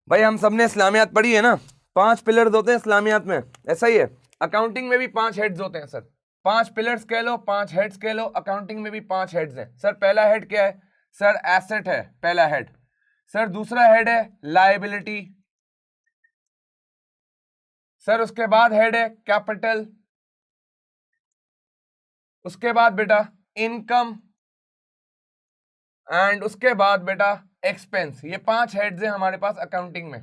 भाई हम सबने इस्लामियात पढ़ी है ना, 5 पिलर्स होते हैं इस्लामियात में, ऐसा ही है अकाउंटिंग में भी 5 हेड्स होते हैं सर। 5 पिलर्स कह लो, 5 हेड्स कह लो, अकाउंटिंग में भी 5 हेड्स हैं सर। पहला हेड क्या है सर? एसेट है पहला हेड सर। दूसरा हेड है लायबिलिटी सर। उसके बाद हेड है कैपिटल। उसके बाद बेटा इनकम, एंड उसके बाद बेटा एक्सपेंस। ये 5 हेड्स हैं हमारे पास अकाउंटिंग में,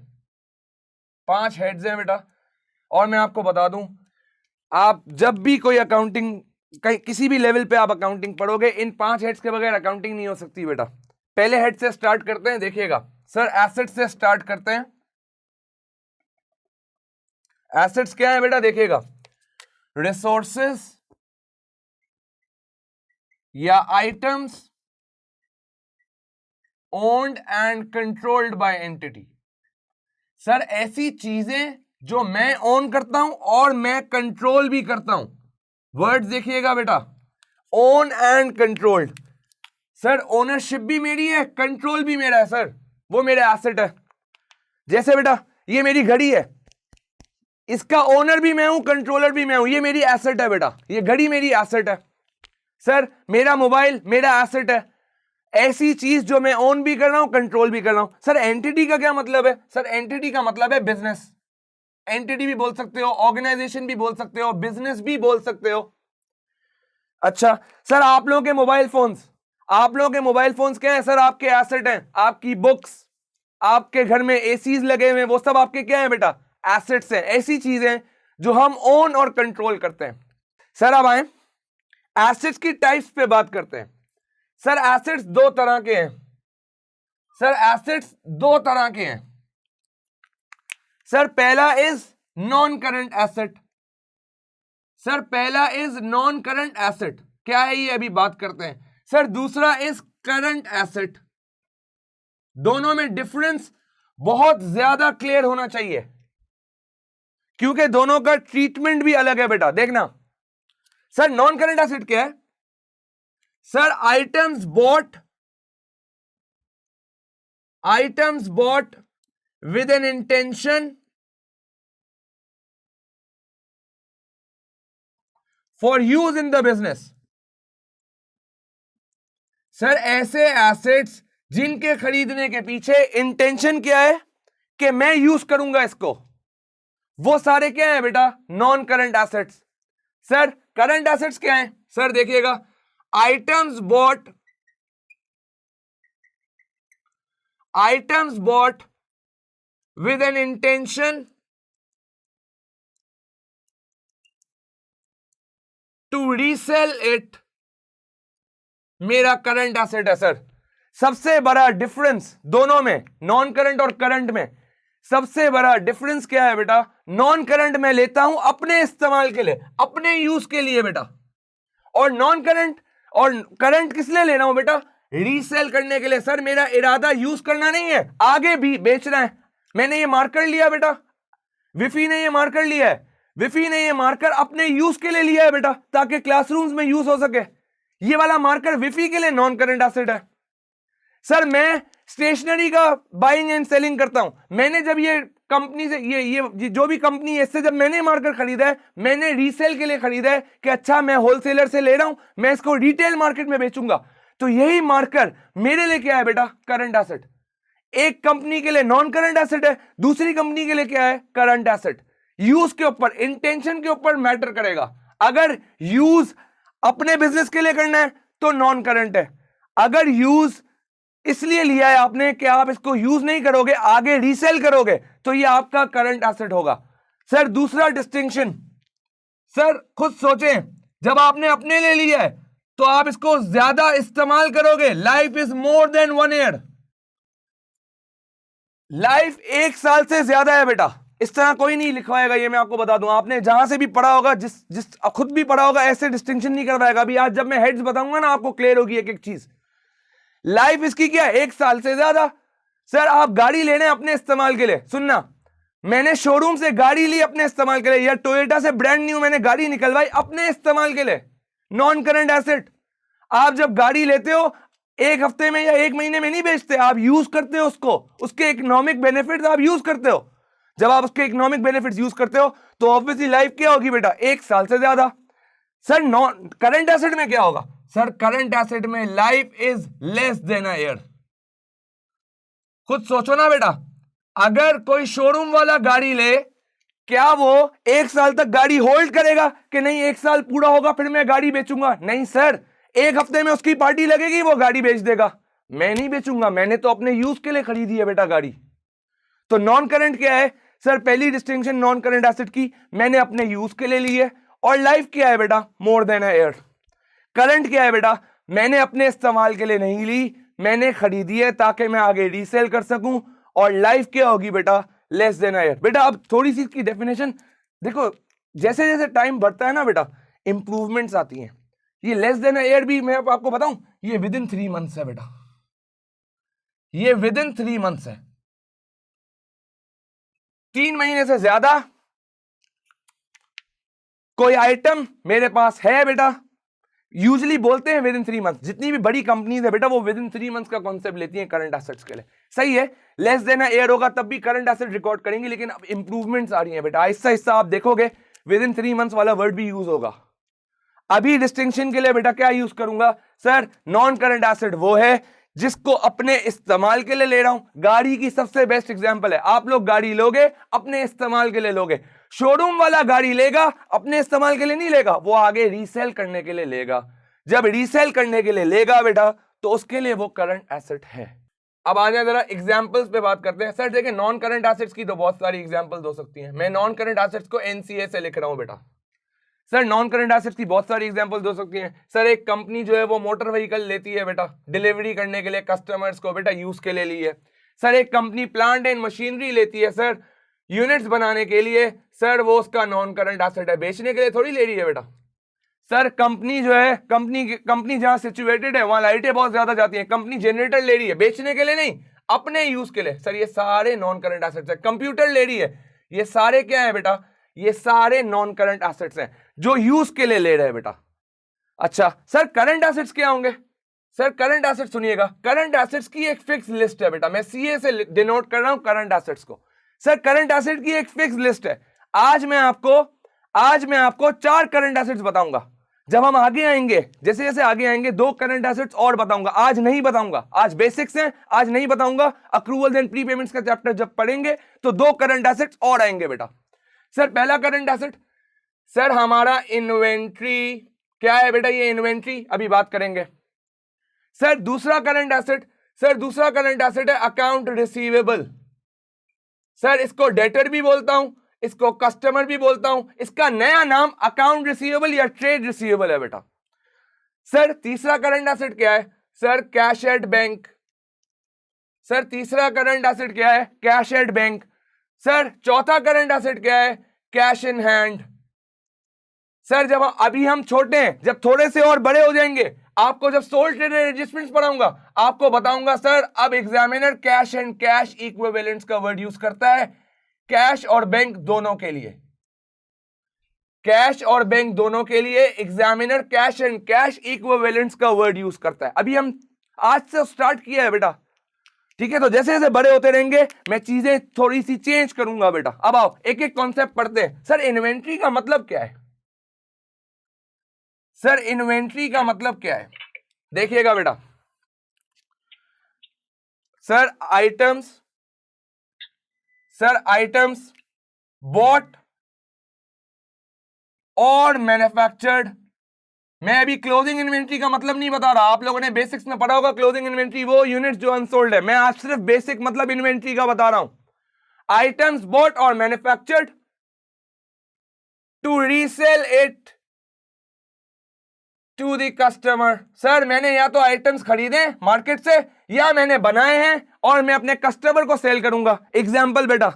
5 हेड्स हैं बेटा। और मैं आपको बता दूं, आप जब भी कोई अकाउंटिंग कहीं किसी भी लेवल पे आप अकाउंटिंग पढ़ोगे, इन 5 हेड्स के बगैर अकाउंटिंग नहीं हो सकती बेटा। पहले हेड से स्टार्ट करते हैं, देखिएगा सर। एसेट से स्टार्ट करते हैं। एसेट्स क्या है बेटा? देखिएगा, रिसोर्सेस या items owned and controlled by entity. Sir ऐसी चीजें जो मैं ओन करता हूं और मैं कंट्रोल भी करता हूं। वर्ड्स देखिएगा बेटा, own and controlled. Sir ownership भी मेरी है, कंट्रोल भी मेरा है सर, वो मेरे एसेट है। जैसे बेटा ये मेरी घड़ी है, इसका ओनर भी मैं हूं, कंट्रोलर भी मैं हूं, ये मेरी एसेट है बेटा, ये घड़ी मेरी एसेट है। सर मेरा मोबाइल मेरा एसेट है। ऐसी चीज जो मैं ओन भी कर रहा हूं, कंट्रोल भी कर रहा हूं। सर एंटिटी का क्या मतलब है? सर एंटिटी का मतलब है बिजनेस। एंटिटी भी बोल सकते हो, ऑर्गेनाइजेशन भी बोल सकते हो, बिजनेस भी बोल सकते हो। अच्छा सर आप लोगों के मोबाइल फोन्स, आप लोगों के मोबाइल फोन्स क्या है सर? आपके एसेट हैं। आपकी बुक्स, आपके घर में एसीज लगे हुए हैं, वो सब आपके क्या है बेटा? एसेट्स हैं। ऐसी चीजें जो हम ओन और कंट्रोल करते हैं। सर अब आए एसेट्स की टाइप्स पे बात करते हैं। सर एसेट्स 2 तरह के हैं। सर एसेट्स 2 तरह के हैं सर। पहला is non current asset. Sir पहला इज नॉन करंट एसेट, क्या है ये अभी बात करते हैं। सर दूसरा इज करंट एसेट। दोनों में डिफरेंस बहुत ज्यादा क्लियर होना चाहिए, क्योंकि दोनों का ट्रीटमेंट भी अलग है बेटा। देखना सर, नॉन करंट एसेट क्या है? Sir items bought with an intention for use in the business. Sir ऐसे एसेट्स जिनके खरीदने के पीछे इंटेंशन क्या है कि मैं यूज करूंगा इसको, वो सारे क्या है बेटा? Non current assets. Sir current assets क्या है? सर देखिएगा, items bought with an intention to resell it, मेरा करंट एसेट है सर। सबसे बड़ा डिफरेंस दोनों में, नॉन करंट और करंट में, सबसे बड़ा डिफरेंस क्या है बेटा? नॉन करंट में लेता हूं अपने इस्तेमाल के लिए, अपने यूज के लिए बेटा, और नॉन करंट और करंट किस लिए ले रहा हूं बेटा? रीसेल करने के लिए। सर मेरा इरादा यूज करना नहीं है, आगे भी बेचना है। मैंने ये मार्कर लिया बेटा, विफी ने ये मार्कर लिया है, विफी ने ये मार्कर अपने यूज के लिए लिया है बेटा, ताकि क्लासरूम्स में यूज हो सके। ये वाला मार्कर विफी के लिए नॉन करंट एसेट है। सर मैं स्टेशनरी का बाइंग एंड सेलिंग करता हूं। मैंने जब ये कंपनी से ये जो भी कंपनी है, इससे जब मैंने मार्कर खरीदा है, मैंने रीसेल के लिए खरीदा है कि अच्छा मैं होलसेलर से ले रहा हूं, मैं इसको रिटेल मार्केट में बेचूंगा। तो यही मार्कर मेरे लिए क्या है बेटा? Current asset. एक कंपनी के लिए नॉन करंट एसेट है, दूसरी कंपनी के लिए क्या है? Current asset. यूज के ऊपर, इंटेंशन के ऊपर मैटर करेगा। अगर यूज अपने बिजनेस के लिए करना है तो नॉन करंट है। अगर यूज इसलिए लिया है आपने कि आप इसको यूज नहीं करोगे, आगे रीसेल करोगे, तो ये आपका करंट एसेट होगा। सर दूसरा डिस्टिंक्शन, सर खुद सोचें, जब आपने अपने लिए लिया है तो आप इसको ज्यादा इस्तेमाल करोगे। Life is more than 1 year. Life 1 साल से ज्यादा है बेटा। इस तरह कोई नहीं लिखवाएगा, ये मैं आपको बता दूं। आपने जहां से भी पढ़ा होगा, जिस खुद भी पढ़ा होगा, ऐसे डिस्टिंक्शन नहीं करवाएगा। अभी आज जब मैं हेड्स बताऊंगा ना, आपको क्लियर होगी एक एक चीज। लाइफ इसकी क्या है? 1 साल से ज्यादा। सर आप गाड़ी लेने अपने इस्तेमाल के लिए, सुनना, मैंने शोरूम से गाड़ी ली अपने इस्तेमाल के लिए, या टोयोटा से ब्रांड न्यू मैंने गाड़ी निकलवाई अपने इस्तेमाल के लिए, नॉन करंट एसेट। आप जब गाड़ी लेते हो एक हफ्ते में या एक महीने में नहीं बेचते, आप यूज करते हो उसको, उसके इकोनॉमिक बेनिफिट्स आप यूज करते हो। जब आप उसके इकोनॉमिक बेनिफिट्स यूज करते हो तो ऑब्वियसली लाइफ क्या होगी बेटा, एक साल से ज्यादा। सर नॉन करंट एसेट में क्या होगा? सर करंट एसेट में life is less than a year. खुद सोचो ना बेटा, अगर कोई शोरूम वाला गाड़ी ले, क्या वो एक साल तक गाड़ी होल्ड करेगा कि नहीं एक साल पूरा होगा फिर मैं गाड़ी बेचूंगा? नहीं सर, एक हफ्ते में उसकी पार्टी लगेगी, वो गाड़ी बेच देगा। मैं नहीं बेचूंगा, मैंने तो अपने यूज के लिए खरीदी है बेटा गाड़ी। तो नॉन करंट क्या है सर? पहली डिस्टिंक्शन नॉन करंट एसेट की, मैंने अपने यूज के लिए ली है। और लाइफ क्या है बेटा? More than a year. Current क्या है बेटा? मैंने अपने इस्तेमाल के लिए नहीं ली, मैंने खरीदी है ताकि मैं आगे रीसेल कर सकूं। और लाइफ क्या होगी बेटा? Less than a year. बेटा अब थोड़ी सी इसकी डेफिनेशन देखो, जैसे जैसे टाइम बढ़ता है ना बेटा, इंप्रूवमेंट्स आती हैं। ये लेस देन अ ईयर भी मैं आपको बताऊं, ये विद इन 3 मंथ्स है बेटा, ये विद इन 3 मंथ्स है। 3 महीने से ज्यादा कोई आइटम मेरे पास है बेटा, यूजली बोलते हैं विद इन 3 मंथ्स। जितनी भी बड़ी कंपनीज है बेटा वो विद इन 3 मंथ्स का कॉन्सेप्ट लेती हैं करंट एसेट्स के लिए। सही है, लेस देन अ ईयर होगा तब भी करंट एसेट रिकॉर्ड करेंगे, लेकिन अब इंप्रूवमेंट्स आ रही हैं बेटा, आहिस्ता आहिस्ता आप देखोगे विद इन 3 मंथ्स वाला वर्ड भी यूज होगा। अभी डिस्टिंक्शन के लिए बेटा क्या यूज करूंगा सर? नॉन करंट एसेट वो है जिसको अपने इस्तेमाल के लिए ले रहा हूं। गाड़ी की सबसे बेस्ट एग्जांपल है, आप लोग गाड़ी लोगे अपने इस्तेमाल के लिए लोगे, शोरूम वाला गाड़ी लेगा अपने इस्तेमाल के लिए नहीं लेगा, वो आगे रीसेल करने के लिए लेगा। जब रीसेल करने के लिए लेगा बेटा तो उसके लिए वो करंट एसेट है। अब आ जाए जरा एग्जांपल्स पे बात करते हैं। सर देखिए नॉन करंट एसेट्स की तो बहुत सारी एग्जांपल्स हो सकती हैं, मैं नॉन करंट एसेट्स को एनसीए से लिख रहा हूं बेटा। सर नॉन करंट एसेट्स की बहुत सारी एग्जांपल्स हो सकती हैं। सर एक कंपनी जो है वो मोटर व्हीकल लेती है बेटा, डिलीवरी करने के लिए कस्टमर्स को बेटा यूज के लिए ली है। सर एक कंपनी प्लांट एंड मशीनरी लेती है सर यूनिट्स बनाने के लिए, सर वो उसका नॉन करंट एसेट है, बेचने के लिए थोड़ी ले रही है बेटा। सर कंपनी जो है, कंपनी जहां सिचुएटेड है वहां लाइटें बहुत ज्यादा जाती हैं, कंपनी जनरेटर ले रही है, बेचने के लिए नहीं अपने यूज के लिए। सर ये सारे नॉन करंट एसेट्स है। कंप्यूटर ले रही है, ये सारे क्या है बेटा? ये सारे नॉन करंट एसेट्स हैं जो यूज के लिए ले रहे हैं बेटा। अच्छा सर करंट एसेट्स क्या होंगे? सर करंट एसेट्स सुनिएगा, करंट एसेट्स की एक फिक्स लिस्ट है बेटा, मैं सीए से डिनोट कर रहा हूं करंट एसेट्स को। सर करंट एसेट की एक फिक्स लिस्ट है। आज मैं आपको 4 करंट एसेट्स बताऊंगा। जब हम आगे आएंगे, जैसे जैसे आगे आएंगे 2 करंट एसेट्स और बताऊंगा, आज नहीं बताऊंगा, आज बेसिक्स हैं, आज नहीं बताऊंगा। अक्रूवल्स एंड प्रीपेमेंट्स का चैप्टर जब पढ़ेंगे तो 2 करंट एसेट्स और आएंगे बेटा। सर पहला करंट एसेट सर हमारा इन्वेंट्री क्या है बेटा? ये इन्वेंट्री अभी बात करेंगे। सर दूसरा करंट एसेट है अकाउंट रिसीवेबल। सर इसको डेटर भी बोलता हूं, इसको कस्टमर भी बोलता हूं, इसका नया नाम अकाउंट रिसीवेबल या ट्रेड रिसीवेबल है बेटा। सर तीसरा करंट एसेट क्या है? Sir cash at bank. Sir तीसरा करंट एसेट क्या है? Cash at bank. सर चौथा करंट एसेट क्या है? Cash in hand. सर जब अभी हम छोटे हैं, जब थोड़े से और बड़े हो जाएंगे, आपको जब सोल्ड ट्रेड एडजस्टमेंट्स पढ़ाऊंगा आपको बताऊंगा सर अब examiner cash and cash equivalents का वर्ड यूज करता है कैश और बैंक दोनों के लिए। कैश और बैंक दोनों के लिए examiner cash and cash equivalents का वर्ड यूज करता है। अभी हम आज से स्टार्ट किया है बेटा, ठीक है? तो जैसे जैसे बड़े होते रहेंगे मैं चीजें थोड़ी सी चेंज करूंगा बेटा। अब आओ एक एक कॉन्सेप्ट पढ़ते हैं। सर इन्वेंट्री का मतलब क्या है? सर इन्वेंट्री का मतलब क्या है? देखिएगा बेटा, सर आइटम्स बॉट और मैन्युफैक्चर्ड। मैं अभी क्लोजिंग इन्वेंट्री का मतलब नहीं बता रहा, आप लोगों ने बेसिक्स में पढ़ा होगा क्लोजिंग इन्वेंट्री वो यूनिट्स जो अनसोल्ड है। मैं आज सिर्फ बेसिक मतलब इन्वेंट्री का बता रहा हूं। आइटम्स बॉट और manufactured to resell it to the customer. Sir मैंने या तो आइटम्स खरीदे मार्केट से या मैंने बनाए हैं और मैं अपने कस्टमर को सेल करूंगा। एग्जांपल बेटा,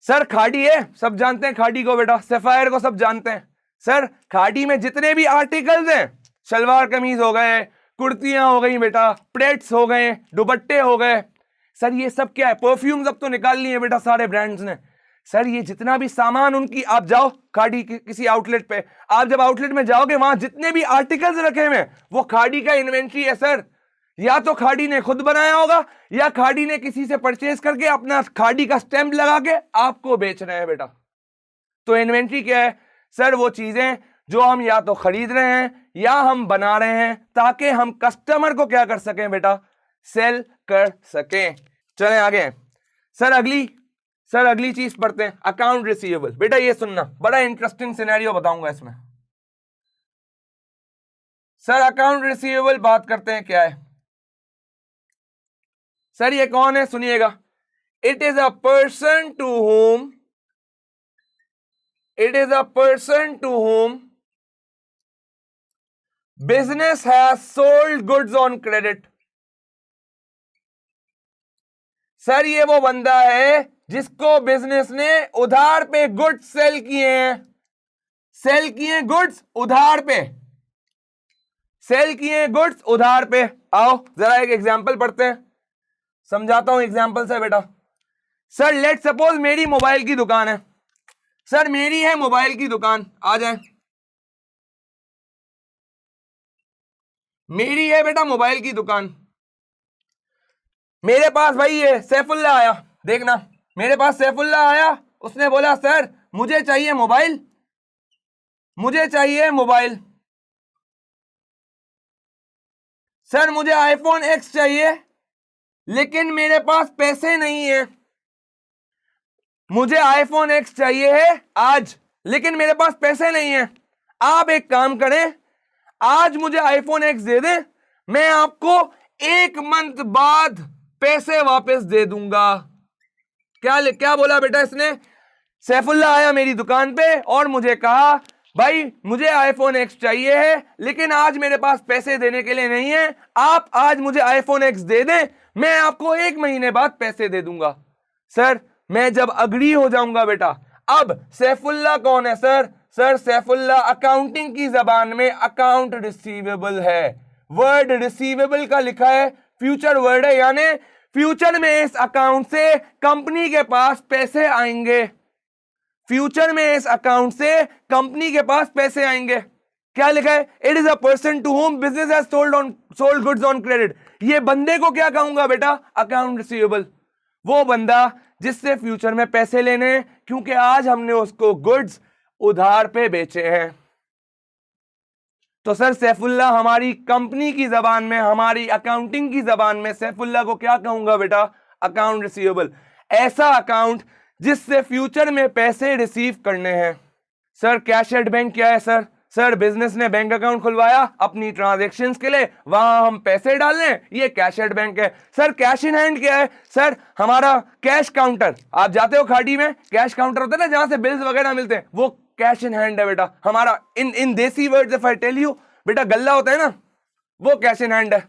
सर खाड़ी है, सब जानते हैं खाड़ी को बेटा, सैफायर को सब जानते हैं। सर खाड़ी में जितने भी आर्टिकल्स हैं, शलवार कमीज हो गए, कुर्तियां हो गई बेटा, प्लेट्स हो गए, दुपट्टे हो गए, सर ये सब क्या है? परफ्यूम्स अब तो निकाल लिए बेटा सारे ब्रांड्स ने। सर ये जितना भी सामान उनकी, आप जाओ खाड़ी किसी आउटलेट पे, आप जब आउटलेट में जाओगे वहां जितने भी आर्टिकल्स रखे हुए हैं वो खाड़ी का इन्वेंट्री है सर। या तो खाड़ी ने खुद बनाया होगा या खाड़ी ने किसी से परचेज करके अपना खाड़ी का स्टैंप लगा के आपको बेच रहे हैं बेटा। तो इन्वेंट्री क्या है सर? वो चीजें जो हम या तो खरीद रहे हैं या हम बना रहे हैं ताकि हम कस्टमर को क्या कर सकें बेटा? सेल कर सकें। चलें आगे। सर अगली चीज पढ़ते हैं, अकाउंट रिसीवेबल। बेटा ये सुनना, बड़ा इंटरेस्टिंग सिनेरियो बताऊंगा इसमें। सर अकाउंट रिसीवेबल बात करते हैं, क्या है सर? ये कौन है? सुनिएगा। It is a person to whom business has sold goods on credit. Sir ये वो बंदा है जिसको बिजनेस ने उधार पे गुड्स सेल किए हैं। सेल किए गुड्स उधार पे, सेल किए गुड्स उधार पे। आओ जरा एक एग्जांपल पढ़ते हैं, समझाता हूं एग्जांपल से बेटा। सर लेट सपोज मेरी मोबाइल की दुकान है। सर मेरी है मोबाइल की दुकान, आ जाए। मेरी है बेटा मोबाइल की दुकान। मेरे पास भाई ये सैफुल्ला आया, देखना मेरे पास सैफुल्ला आया। उसने बोला सर मुझे चाहिए मोबाइल, मुझे चाहिए मोबाइल। सर मुझे आईफोन एक्स चाहिए लेकिन मेरे पास पैसे नहीं है। मुझे आईफोन एक्स चाहिए है आज लेकिन मेरे पास पैसे नहीं है। आप एक काम करें, आज मुझे आईफोन एक्स दे दें, मैं आपको 1 मंथ बाद पैसे वापस दे दूंगा। क्या बोला बेटा इसने? सैफुल्ला आया मेरी दुकान पे और मुझे कहा भाई मुझे आईफोन एक्स चाहिए है लेकिन आज मेरे पास पैसे देने के लिए नहीं है, आप आज मुझे आईफोन एक्स दे दें, मैं आपको 1 महीने बाद पैसे दे दूंगा। सर मैं जब अग्री हो जाऊंगा बेटा, अब सैफुल्ला कौन है सर? सर सैफुल्ला अकाउंटिंग की जबान में अकाउंट रिसीवेबल है। वर्ड रिसीवेबल का लिखा है, फ्यूचर वर्ड है, यानी फ्यूचर में इस अकाउंट से कंपनी के पास पैसे आएंगे। फ्यूचर में इस अकाउंट से कंपनी के पास पैसे आएंगे। क्या लिखा है? It is a person to whom business has sold goods on credit. ये बंदे को क्या कहूंगा बेटा? Account receivable. वो बंदा जिससे फ्यूचर में पैसे लेने हैं क्योंकि आज हमने उसको गुड्स उधार पे बेचे हैं। तो सर सैफुल्ला हमारी कंपनी की जबान में, हमारी अकाउंटिंग की जबान में सैफुल्ला को क्या कहूंगा बेटा? Account receivable. ऐसा अकाउंट जिससे फ्यूचर में पैसे रिसीव करने हैं। सर कैश एट बैंक क्या है सर? सर बिजनेस ने बैंक अकाउंट खुलवाया अपनी ट्रांजैक्शंस के लिए, वहां हम पैसे डाल रहे हैं, ये कैश एट बैंक है। सर कैश इन हैंड क्या है? सर हमारा कैश काउंटर, आप जाते हो खाड़ी में कैश काउंटर होता है ना जहां से बिल्स वगैरह मिलते हैं, वो कैश इन हैंड है बेटा हमारा। In desi words if I tell you बेटा, गल्ला होता है ना, वो कैश इन हैंड है।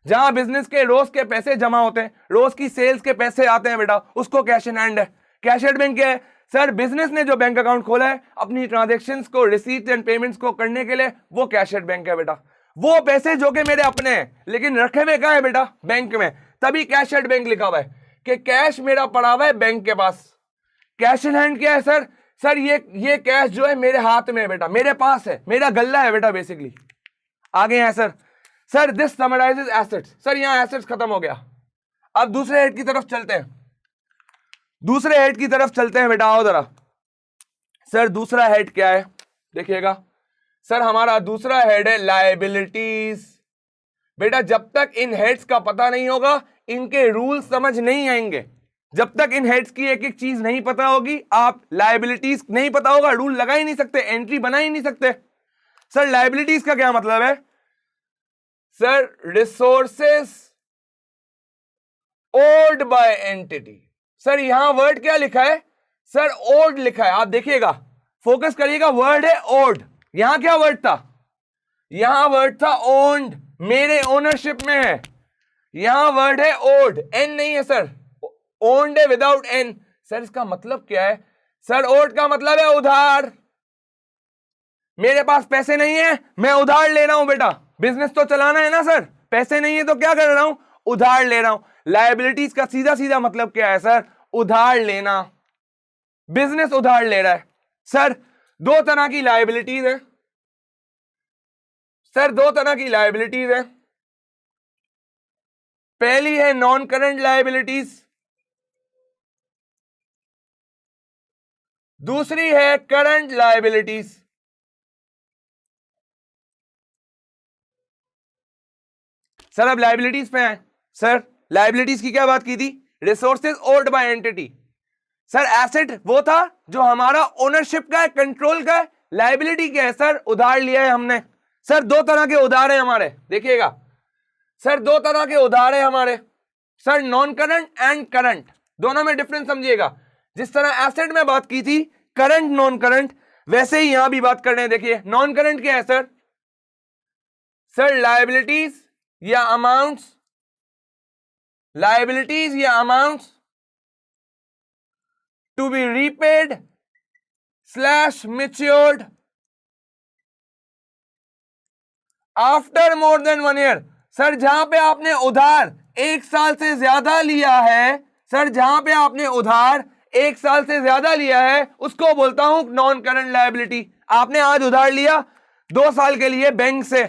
जहां बिजनेस के रोज के पैसे जमा होते हैं, रोज की सेल्स के पैसे आते हैं बेटा, उसको कैश इन हैंड है। कैश एट बैंक क्या है? सर बिजनेस ने जो बैंक अकाउंट खोला है अपनी ट्रांजैक्शंस को, रिसीट्स एंड पेमेंट्स को करने के लिए, वो कैश एट बैंक है बेटा। वो पैसे जो कि मेरे अपने हैं लेकिन रखे हुए कहां है बेटा? बैंक में, तभी कैश एट बैंक लिखा हुआ है कि कैश मेरा पड़ा हुआ है बैंक के पास। कैश इन हैंड क्या है सर? सर ये कैश जो है मेरे हाथ में है बेटा, मेरे पास है, मेरा गल्ला है बेटा बेसिकली। आगे है सर, sir this summarises assets. Sir यहां एसेट्स खत्म हो गया, अब दूसरे हेड की तरफ चलते हैं। दूसरे हेड की तरफ चलते हैं बेटा, आओ जरा। सर दूसरा हेड क्या है देखिएगा। सर हमारा दूसरा हेड है लायबिलिटीज। बेटा जब तक इन हेड्स का पता नहीं होगा, इनके रूल समझ नहीं आएंगे। जब तक इन हेड्स की एक एक चीज नहीं पता होगी, आप लायबिलिटीज नहीं पता होगा, रूल लगा ही नहीं सकते, एंट्री बना ही नहीं सकते। सर लायबिलिटीज का क्या मतलब है? Sir resources owed by entity. Sir यहां वर्ड क्या लिखा है? सर ओड लिखा है, आप देखिएगा, फोकस करिएगा, वर्ड है ओड। यहां क्या वर्ड था? यहां वर्ड था ओन्ड, मेरे ओनरशिप में है। यहां वर्ड है ओड, एन नहीं है सर, ओन्ड है विदाउट एन। सर इसका मतलब क्या है? सर ओड का मतलब है उधार। मेरे पास पैसे नहीं है, मैं उधार ले रहा हूं बेटा, बिजनेस तो चलाना है ना सर, पैसे नहीं है तो क्या कर रहा हूं? उधार ले रहा हूं। लायबिलिटीज का सीधा सीधा मतलब क्या है सर? उधार लेना। बिजनेस उधार ले रहा है। सर 2 तरह की लायबिलिटीज है। सर 2 तरह की लायबिलिटीज है। पहली है नॉन करंट लायबिलिटीज, दूसरी है करंट लायबिलिटीज। सर अब लायबिलिटीज पे हैं। सर लायबिलिटीज की क्या बात की थी? Resources owned by entity. Sir asset वो था जो हमारा ओनरशिप का है, कंट्रोल का है। लायबिलिटी क्या है? सर उधार लिया है हमने। सर दो तरह के उधार हैं हमारे, देखिएगा सर, दो तरह के उधार हैं हमारे। Sir non current and current, दोनों में डिफरेंस समझिएगा। जिस तरह एसेट में बात की थी करंट नॉन करंट, वैसे ही यहां भी बात कर रहे हैं। देखिए नॉन करंट क्या है सर? सर लायबिलिटीज या अमाउंट्स, लायबिलिटीज या amounts to be repaid slash matured after more than 1 year. Sir जहां पे आपने उधार 1 साल से ज्यादा लिया है, सर जहां पे आपने उधार 1 साल से ज्यादा लिया है, उसको बोलता हूं नॉन करंट लायबिलिटी। आपने आज उधार लिया 2 साल के लिए बैंक से,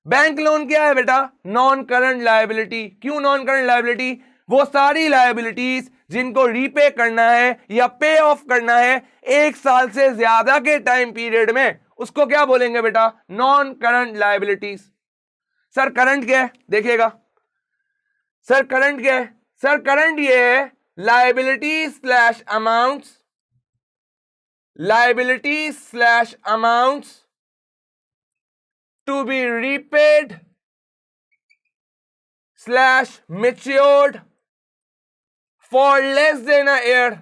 बैंक लोन क्या है बेटा? Non current liability. क्यों नॉन करंट लायबिलिटी? वो सारी लायबिलिटीज जिनको रीपे करना है या पे ऑफ करना है 1 साल से ज्यादा के टाइम पीरियड में, उसको क्या बोलेंगे बेटा? Non current liabilities. Sir current क्या है? देखिएगा सर करंट क्या है? सर करंट ये है liabilities slash amounts, liabilities slash amounts to be repaid slash matured for less than a year,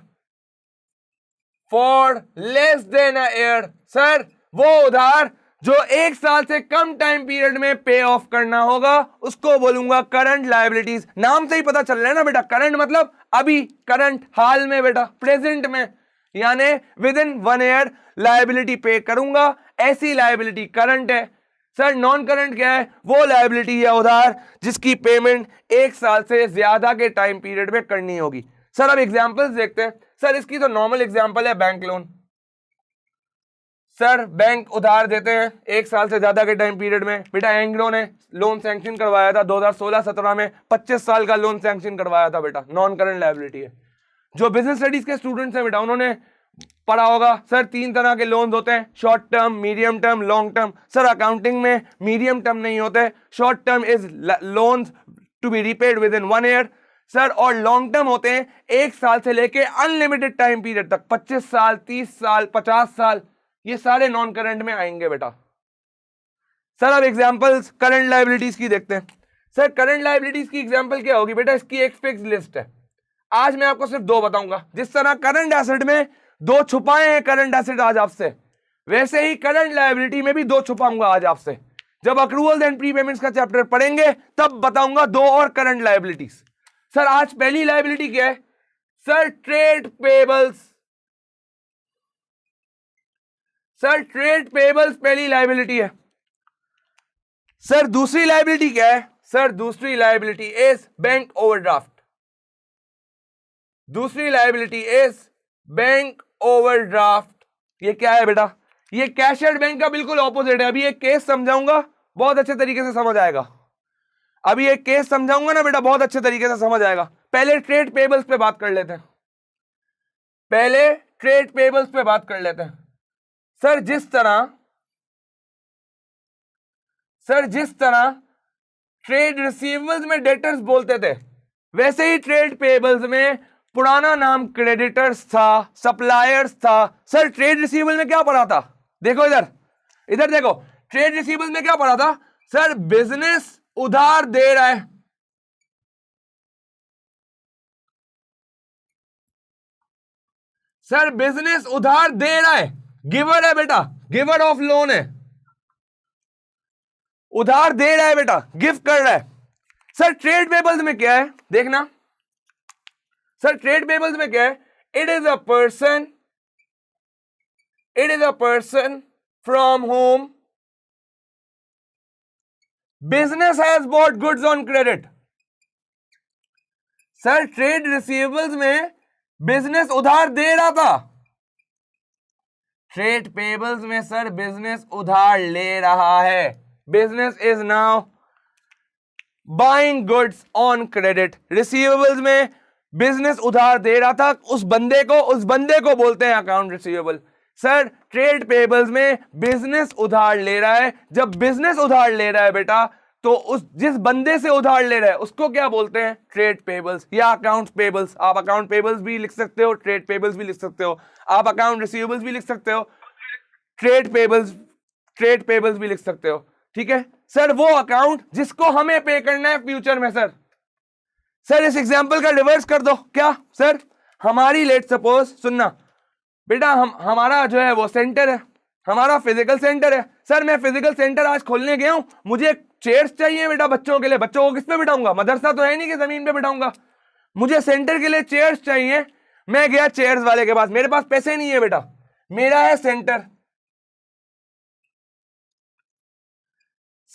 for less than a year. Sir वो उधार जो 1 साल से कम टाइम पीरियड में पे ऑफ करना होगा, उसको बोलूंगा करंट लायबिलिटीज। नाम से ही पता चल रहा है ना बेटा, करंट मतलब अभी, करंट हाल में बेटा, प्रेजेंट में, यानी विद इन 1 ईयर लायबिलिटी पे करूंगा, ऐसी लायबिलिटी करंट है। सर नॉन करंट क्या है? वो लायबिलिटी या उधार जिसकी पेमेंट 1 साल से ज्यादा के टाइम पीरियड में करनी होगी। सर अब एग्जांपल्स देखते हैं। सर इसकी तो नॉर्मल एग्जांपल है बैंक लोन। सर बैंक उधार देते हैं 1 साल से ज्यादा के टाइम पीरियड में। बेटा एंग्रो ने लोन सैंक्शन करवाया था 2016-17 में, 25 साल का लोन सैंक्शन करवाया था बेटा, नॉन करंट लायबिलिटी है। जो बिजनेस स्टडीज के स्टूडेंट्स हैं बेटा, उन्होंने पढ़ा होगा सर 3 तरह के लोन्स होते हैं, short term, medium term, long term. Sir accounting में मीडियम टर्म नहीं होते, short term is loans to be repaid within 1 year sir, और लॉन्ग टर्म होते हैं 1 साल से लेके अनलिमिटेड टाइम पीरियड तक, 25 साल, 30 साल, 50 साल, ये सारे नॉन करंट में आएंगे बेटा। सर अब एग्जांपल्स करंट लायबिलिटीज की देखते हैं। सर करंट लायबिलिटीज की एग्जांपल क्या होगी बेटा? इसकी एक फिक्स लिस्ट है, आज मैं आपको सिर्फ 2 बताऊंगा। जिस तरह करंट एसेट में 2 छुपाए हैं करंट एसेट आज आपसे, वैसे ही करंट लायबिलिटी में भी 2 छुपाऊंगा आज आपसे। जब अक्रूवल्स एंड प्रीपेमेंट्स का चैप्टर पढ़ेंगे तब बताऊंगा 2 और करंट लायबिलिटीज। सर आज पहली लायबिलिटी क्या है? Sir trade payables. Sir trade payables पहली लायबिलिटी है। सर दूसरी लायबिलिटी क्या है? सर दूसरी लायबिलिटी इज बैंक ओवरड्राफ्ट। दूसरी लायबिलिटी इज बैंक ओवरड्राफ्ट। ये क्या है बेटा? ये कैशियर बैंक का बिल्कुल ऑपोजिट है। अभी एक केस समझाऊंगा, बहुत अच्छे तरीके से समझ आएगा। अभी एक केस समझाऊंगा ना बेटा, बहुत अच्छे तरीके से समझ आएगा। पहले ट्रेड पेबल्स पे बात कर लेते हैं, पहले ट्रेड पेबल्स पे बात कर लेते हैं। सर जिस तरह ट्रेड रिसीवेबल्स में डेटर्स बोलते थे, वैसे ही ट्रेड पेबल्स में पुराना नाम क्रेडिटर्स था, सप्लायर्स था। सर ट्रेड रिसीवेबल में क्या पढ़ा था? देखो इधर देखो, ट्रेड रिसीवेबल में क्या पढ़ा था? सर बिजनेस उधार दे रहा है, सर बिजनेस उधार दे रहा है, गिवर है बेटा, गिवर ऑफ लोन है, उधार दे रहा है बेटा, गिव कर रहा है। सर ट्रेड पेबल्स में क्या है? देखना सर ट्रेड पेबल्स में क्या है? It is a person from home business has bought goods on credit. Sir trade receivables में बिजनेस उधार दे रहा था, ट्रेड पेबल्स में सर बिजनेस उधार ले रहा है। Business is now buying goods on credit, receivables में बिजनेस उधार दे रहा था उस बंदे को बोलते हैं account receivable. Sir trade payables में बिजनेस उधार ले रहा है, जब बिजनेस उधार ले रहा है बेटा तो उस जिस बंदे से उधार ले रहा है उसको क्या बोलते हैं, ट्रेड पेबल्स या अकाउंट पेबल्स। आप अकाउंट पेबल्स भी लिख सकते हो, ट्रेड पेबल्स भी लिख सकते हो, आप अकाउंट रिसीवेबल्स भी लिख सकते हो, ट्रेड पेबल्स भी लिख सकते हो, ठीक है। सर वो अकाउंट जिसको हमें पे करना है फ्यूचर में। सर इस एग्जांपल का रिवर्स कर दो। क्या सर, हमारी लेट सपोज, सुनना बेटा, हमारा जो है वो सेंटर है, हमारा फिजिकल सेंटर है। सर मैं फिजिकल सेंटर आज खोलने गया हूं, मुझे चेयर्स चाहिए बेटा बच्चों के लिए। बच्चों को किस पे बिठाऊंगा, मदरसा तो है नहीं कि जमीन पे बिठाऊंगा, मुझे सेंटर के लिए चेयर्स चाहिए। मैं गया चेयर्स वाले के पास, मेरे पास पैसे नहीं है बेटा, मेरा है सेंटर।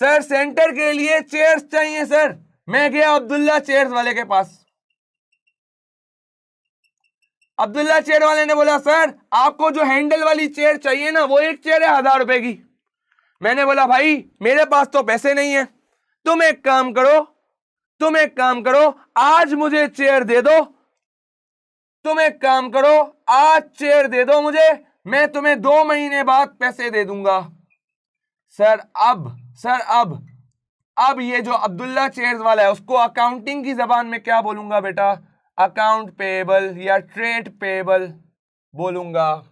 सर सेंटर के लिए चेयर्स चाहिए सर, मैं गया अब्दुल्ला चेयर्स वाले के पास। अब्दुल्ला चेयर वाले ने बोला सर आपको जो हैंडल वाली चेयर चाहिए ना, वो एक चेयर है 1000 रुपए की। मैंने बोला भाई मेरे पास तो पैसे नहीं है, तुम एक काम करो, आज मुझे चेयर दे दो, तुम एक काम करो आज चेयर दे दो मुझे, मैं तुम्हें 2 महीने बाद पैसे दे दूंगा। सर अब ये जो अब्दुल्ला चेयर्स वाला है उसको अकाउंटिंग की जबान में क्या बोलूंगा बेटा, अकाउंट पेएबल या ट्रेड पेएबल बोलूंगा।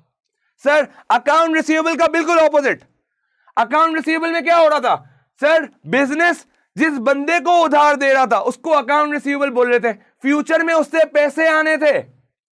सर अकाउंट रिसीवेबल का बिल्कुल ऑपोजिट। अकाउंट रिसीवेबल में क्या हो रहा था, सर बिजनेस जिस बंदे को उधार दे रहा था उसको अकाउंट रिसीवेबल बोल रहे थे, फ्यूचर में उससे पैसे आने थे।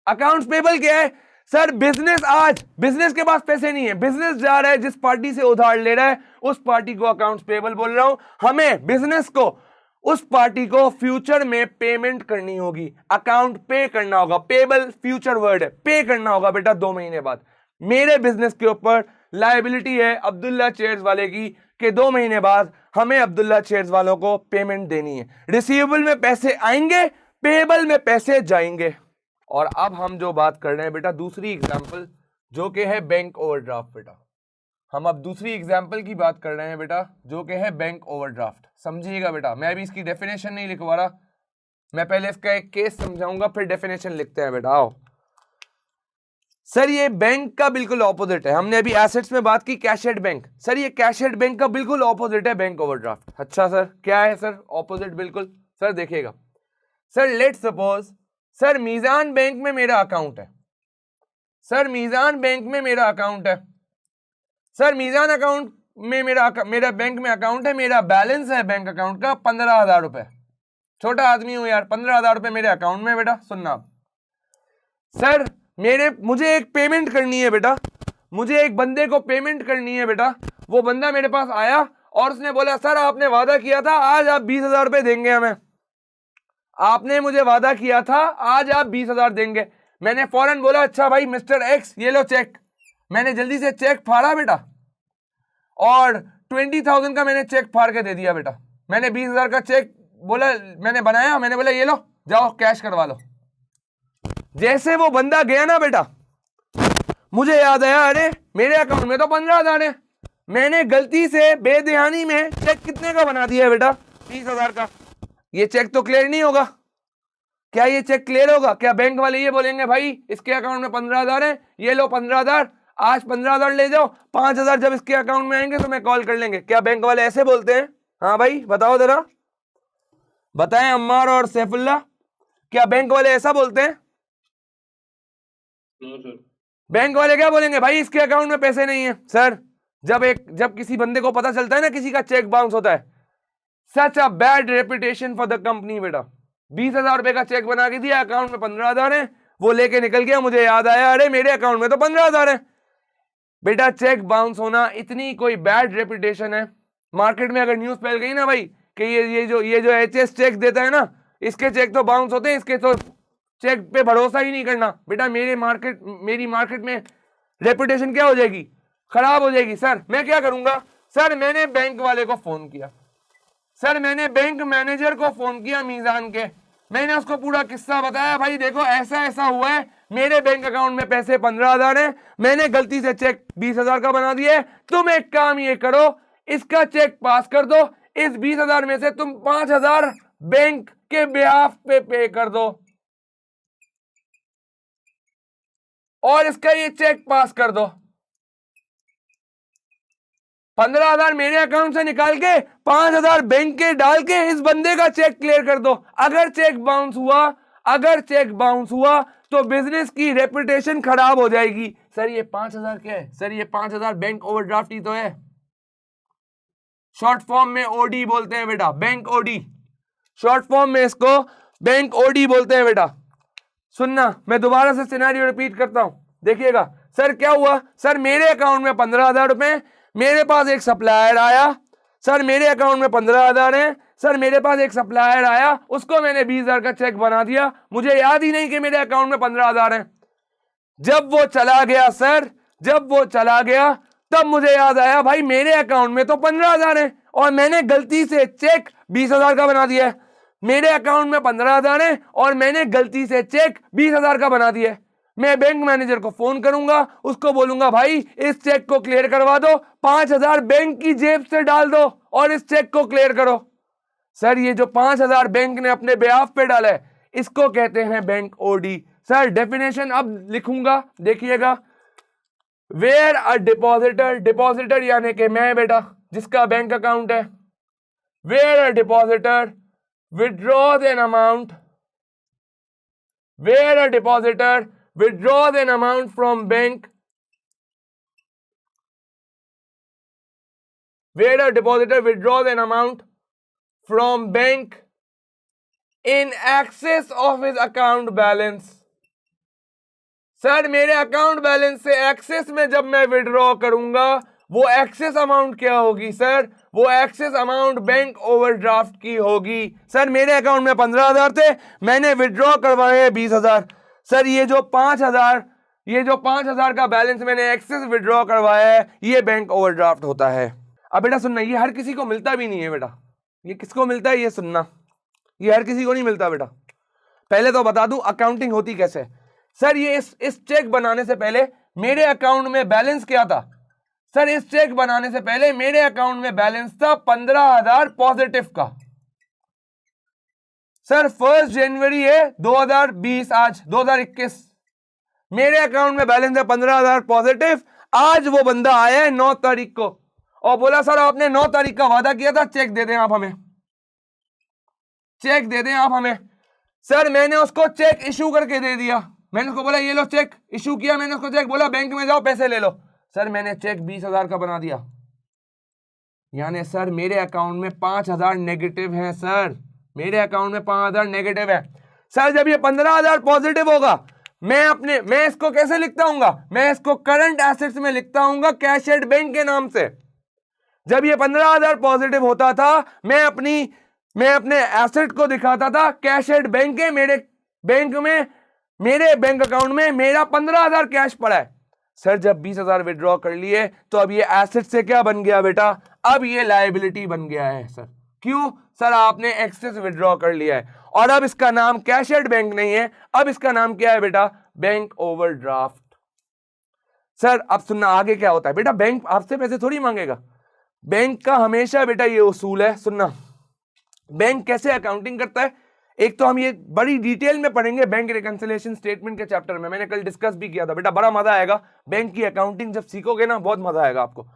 अकाउंट पेएबल क्या है, सर बिजनेस के पास पैसे नहीं है, बिजनेस जा रहा है, जिस पार्टी से उधार ले रहा है उस पार्टी को अकाउंट पेएबल बोल रहा हूं। हमें बिजनेस को, उस पार्टी को फ्यूचर में पेमेंट करनी होगी, अकाउंट पे करना होगा। पेएबल फ्यूचर वर्ड है, पे करना होगा बेटा 2 महीने बाद। मेरे बिजनेस के ऊपर लायबिलिटी है अब्दुल्ला चेयर्स वाले की कि 2 महीने बाद हमें अब्दुल्ला चेयर्स वालों को पेमेंट देनी है। रिसीवेबल में पैसे आएंगे, पेएबल में पैसे जाएंगे। और अब हम जो बात कर रहे हैं बेटा दूसरी एग्जांपल, जो कि है बैंक ओवरड्राफ्ट। बेटा हम अब दूसरी एग्जांपल की बात कर रहे हैं बेटा, जो कि है बैंक ओवरड्राफ्ट। समझिएगा बेटा, मैं अभी इसकी डेफिनेशन नहीं लिखवा रहा, मैं पहले इसका एक केस समझाऊंगा फिर डेफिनेशन लिखते हैं बेटा। आओ सर, ये बैंक का बिल्कुल ऑपोजिट है। हमने अभी एसेट्स में बात की कैशेड बैंक, सर ये कैशेड बैंक का बिल्कुल ऑपोजिट है बैंक ओवरड्राफ्ट। अच्छा सर क्या है सर ऑपोजिट? बिल्कुल सर देखिएगा, sir let suppose sir Meezan bank में मेरा अकाउंट है, सर मीजान बैंक में मेरा अकाउंट है, सर मीजान अकाउंट में मेरा बैंक में अकाउंट है, मेरा बैलेंस है बैंक अकाउंट का 15,000 रुपए। छोटा आदमी हूं यार, 15,000 रुपए मेरे अकाउंट में। बेटा सुनना, सर मुझे एक पेमेंट करनी है बेटा, मुझे एक बंदे को पेमेंट करनी है बेटा। वो बंदा मेरे पास आया और उसने बोला सर आपने वादा किया था आज आप 20,000 रुपए देंगे हमें, आपने मुझे वादा किया था आज आप 20,000 देंगे। मैंने फौरन बोला अच्छा भाई मिस्टर एक्स ये लो चेक। मैंने जल्दी से चेक फाड़ा बेटा और 20,000 का मैंने चेक फाड़ के दे दिया बेटा। मैंने 20,000 का चेक मैंने बनाया, मैंने बोला ये लो जाओ कैश करवा लो। जैसे वो बंदा गया ना बेटा, मुझे याद आया अरे मेरे अकाउंट में तो 15,000 है, मैंने गलती से बेध्यानी में चेक कितने का बना दिया बेटा, 20,000 का। ये चेक तो क्लियर नहीं होगा। क्या ये चेक क्लियर होगा? क्या बैंक वाले ये बोलेंगे भाई इसके अकाउंट में 15,000 है, ये लो 15,000, आज 15,000 ले जाओ, 5,000 जब इसके अकाउंट में आएंगे तो मैं कॉल कर लेंगे? क्या बैंक वाले ऐसे बोलते हैं? हाँ भाई बताओ जरा, बताएं अम्मार और सैफुल्ला, क्या बैंक वाले ऐसा बोलते हैं? बैंक वाले क्या बोलेंगे भाई इसके अकाउंट में पैसे नहीं है। सर जब किसी बंदे को पता चलता है ना किसी का चेक बाउंस होता है, such a bad reputation for the company. बेटा 20,000 रुपए का चेक बना के दिया, अकाउंट में 15,000 है, वो लेके निकल गया, मुझे याद आया अरे मेरे अकाउंट में तो 15,000 है। बेटा चेक बाउंस होना इतनी कोई बैड रेपुटेशन है, मार्केट में अगर न्यूज फैल गई ना भाई कि ये जो एचएस चेक देता है ना, इसके चेक तो बाउंस होते हैं, इसके तो चेक पे भरोसा ही नहीं करना। बेटा मेरी मार्केट में रेपुटेशन क्या हो जाएगी, खराब हो जाएगी। सर मैं क्या करूंगा? सर मैंने बैंक वाले को फोन किया, सर मैंने बैंक मैनेजर को फोन किया मीजान के, मैंने उसको पूरा किस्सा बताया, भाई देखो ऐसा ऐसा हुआ है, मेरे बैंक अकाउंट में पैसे 15,000 है, मैंने गलती से चेक 20,000 का बना दिया है, तुम एक काम ये करो इसका चेक पास कर दो, इस 20,000 में से तुम 5,000 बैंक के बिहाफ पे कर दो और इसका ये चेक पास कर दो। 15,000 मेरे अकाउंट से निकाल के 5,000 बैंक के डाल के इस बंदे का चेक क्लियर कर दो। अगर चेक बाउंस हुआ तो बिजनेस की रेपुटेशन खराब हो जाएगी। सर ये 5,000 क्या है? सर ये 5,000 बैंक ओवरड्राफ्ट ही तो है। शॉर्ट फॉर्म में ओडी बोलते हैं बेटा, बैंक ओडी। शॉर्ट फॉर्म में इसको बैंक ओडी बोलते हैं बेटा। सुनना, मैं दोबारा से सिनेरियो रिपीट करता हूं, देखिएगा। सर क्या हुआ? सर मेरे अकाउंट में 15,000 रुपए, मेरे पास एक सप्लायर आया। सर मेरे अकाउंट में 15,000 है। सर मेरे पास एक सप्लायर आया, उसको मैंने 20,000 का चेक बना दिया। मुझे याद ही नहीं कि मेरे अकाउंट में 15,000 है। जब वो चला गया सर, जब वो चला गया तब मुझे याद आया भाई मेरे अकाउंट में तो 15,000 है और मैंने गलती से चेक 20,000 का बना दिया है। मेरे अकाउंट में 15,000 है और मैंने गलती से चेक 20,000 का बना दिया है। मैं बैंक मैनेजर को फोन करूंगा, उसको बोलूंगा भाई इस चेक को क्लियर करवा दो, 5,000 बैंक की जेब से डाल दो और इस चेक को क्लियर करो। सर ये जो 5,000 बैंक ने अपने बिहाफ पे डाला है इसको कहते हैं बैंक ओडी। सर डेफिनेशन अब लिखूंगा, देखिएगा। वेयर अ डिपॉजिटर, डिपॉजिटर यानी कि मैं बेटा जिसका बैंक अकाउंट है। Where a depositor withdraws an amount, where a depositor withdraws an amount from bank, where a depositor withdraws an amount from bank in excess of his account balance। Sir मेरे account balance से access में जब मैं withdraw करूंगा वो excess amount क्या होगी? Sir वो एक्सेस अमाउंट बैंक ओवरड्राफ्ट की होगी। सर मेरे अकाउंट में 15,000 थे, मैंने विड्रॉ करवाए 20,000। सर ये जो 5,000 का बैलेंस मैंने एक्सेस विड्रॉ करवाया है ये बैंक ओवरड्राफ्ट होता है। अब बेटा सुनना, ये हर किसी को मिलता भी नहीं है बेटा। ये किसको मिलता है ये सुनना, ये हर किसी को नहीं मिलता बेटा। पहले तो बता दूं अकाउंटिंग होती कैसे। सर ये इस चेक बनाने से पहले मेरे अकाउंट में बैलेंस क्या था? सर इस चेक बनाने से पहले मेरे अकाउंट में बैलेंस था 15,000 पॉजिटिव का। सर 1 जनवरी है 2020, आज 2021, मेरे अकाउंट में बैलेंस है 15,000 पॉजिटिव। आज वो बंदा आया है 9 तारीख को और बोला सर आपने 9 तारीख का वादा किया था, चेक दे दें आप हमें, चेक दे दें आप हमें। सर मैंने उसको चेक इशू करके दे दिया। मैंने उसको बोला ये लो चेक इशू किया, मैंने उसको चेक बोला बैंक में जाओ पैसे ले लो। सर मैंने चेक 20,000 का बना दिया, यानी सर मेरे अकाउंट में 5,000 नेगेटिव है। सर मेरे अकाउंट में 5,000 नेगेटिव है। सर जब ये 15,000 पॉजिटिव होगा मैं इसको कैसे लिखता हूंगा? मैं इसको करंट एसेट्स में लिखता हूंगा कैश एट बैंक के नाम से। जब ये 15,000 पॉजिटिव होता था मैं अपने एसेट को दिखाता था कैश एट बैंक के, मेरे बैंक अकाउंट में मेरा 15,000 कैश पड़ा है। सर जब 20,000 विड्रॉ कर लिए तो अब ये एसेट से क्या बन गया बेटा? अब ये लायबिलिटी बन गया है। सर क्यों? सर आपने एक्सेस विड्रॉ कर लिया है और अब इसका नाम कैश एट बैंक नहीं है, अब इसका नाम क्या है बेटा? Bank overdraft. सर अब सुनना आगे क्या होता है बेटा। बैंक आपसे पैसे थोड़ी मांगेगा, बैंक का हमेशा बेटा ये उसूल है। सुनना बैंक कैसे अकाउंटिंग करता है, एक तो हम ये बड़ी डिटेल में पढ़ेंगे बैंक रिकंसिलिएशन स्टेटमेंट के चैप्टर में, मैंने कल डिस्कस भी किया था बेटा, बड़ा मजा आएगा। बैंक की अकाउंटिंग जब सीखोगे ना बहुत मजा आएगा आपको।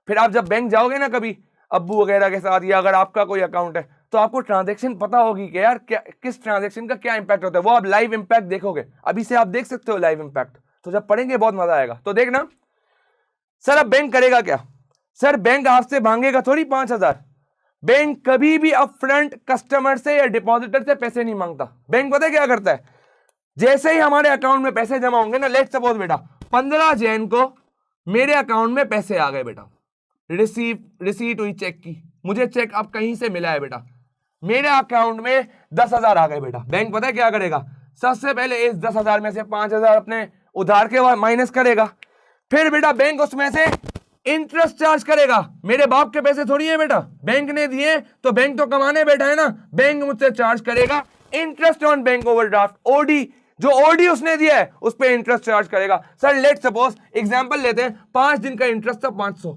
फिर आप जब बैंक जाओगे ना कभी अब्बू वगैरह के साथ, या अगर आपका कोई अकाउंट है तो आपको ट्रांजैक्शन पता होगी कि यार क्या किस ट्रांजैक्शन का क्या इंपैक्ट होता है, वो आप लाइव इंपैक्ट देखोगे। अभी से आप देख सकते हो लाइव इंपैक्ट, तो जब पढ़ेंगे बहुत मजा आएगा। तो देखना सर अब बैंक करेगा क्या। सर बैंक आपसे मांगेगा थोड़ी 5,000। बैंक कभी भी अपफ्रंट कस्टमर से या डिपॉजिटर से पैसे नहीं मांगता। बैंक पता है क्या करता है, जैसे ही हमारे अकाउंट में पैसे जमा होंगे ना, लेट्स सपोज बेटा 15 जैन को मेरे अकाउंट में पैसे आ गए बेटा, रिसीट हुई चेक की, मुझे चेक अब कहीं से मिला है बेटा, मेरे अकाउंट में 10,000 आ गए बेटा। बैंक पता है क्या करेगा, सबसे पहले इस 10,000 में से 5,000 अपने उधार के माइनस करेगा, फिर बेटा बैंक उसमें से इंटरेस्ट चार्ज करेगा। मेरे बाप के पैसे थोड़ी है बेटा, बैंक ने दिए तो बैंक तो कमाने बैठा है ना, बैंक मुझसे चार्ज करेगा interest on bank overdraft, OD. जो ओडी उसने दिया है उस पर इंटरेस्ट चार्ज करेगा। सर लेट सपोज एग्जांपल लेते हैं, 5 दिन का इंटरेस्ट था 500,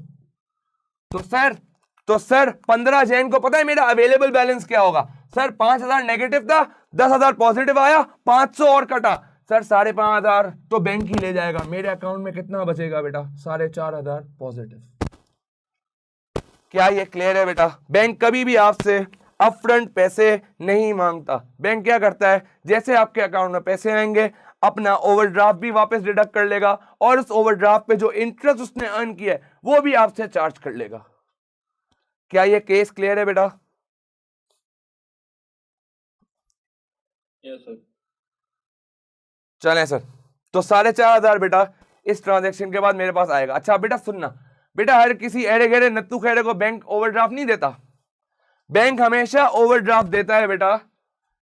तो सर 15 जैन को पता है मेरा अवेलेबल बैलेंस क्या होगा? सर 5,000 नेगेटिव था, 10,000 पॉजिटिव आया, 500 और कटा, सर 5,500 तो बैंक ही ले जाएगा। मेरे अकाउंट में कितना बचेगा बेटा? 4,500 पॉजिटिव। क्या ये क्लियर है बेटा? बैंक कभी भी आपसे अपफ्रंट पैसे नहीं मांगता। बैंक क्या करता है, जैसे आपके अकाउंट में पैसे आएंगे अपना ओवरड्राफ्ट भी वापस डिडक्ट कर लेगा और उस ओवरड्राफ्ट पे जो इंटरेस्ट उसने अर्न किया है वो भी आपसे चार्ज कर लेगा। क्या ये केस क्लियर है बेटा? Yes sir. चलें सर, तो 4,500 बेटा इस ट्रांजैक्शन के बाद मेरे पास आएगा। अच्छा बेटा सुनना, बेटा हर किसी एड़े गहरे नत्थू खैरे को बैंक ओवरड्राफ्ट नहीं देता। बैंक हमेशा ओवरड्राफ्ट देता है बेटा,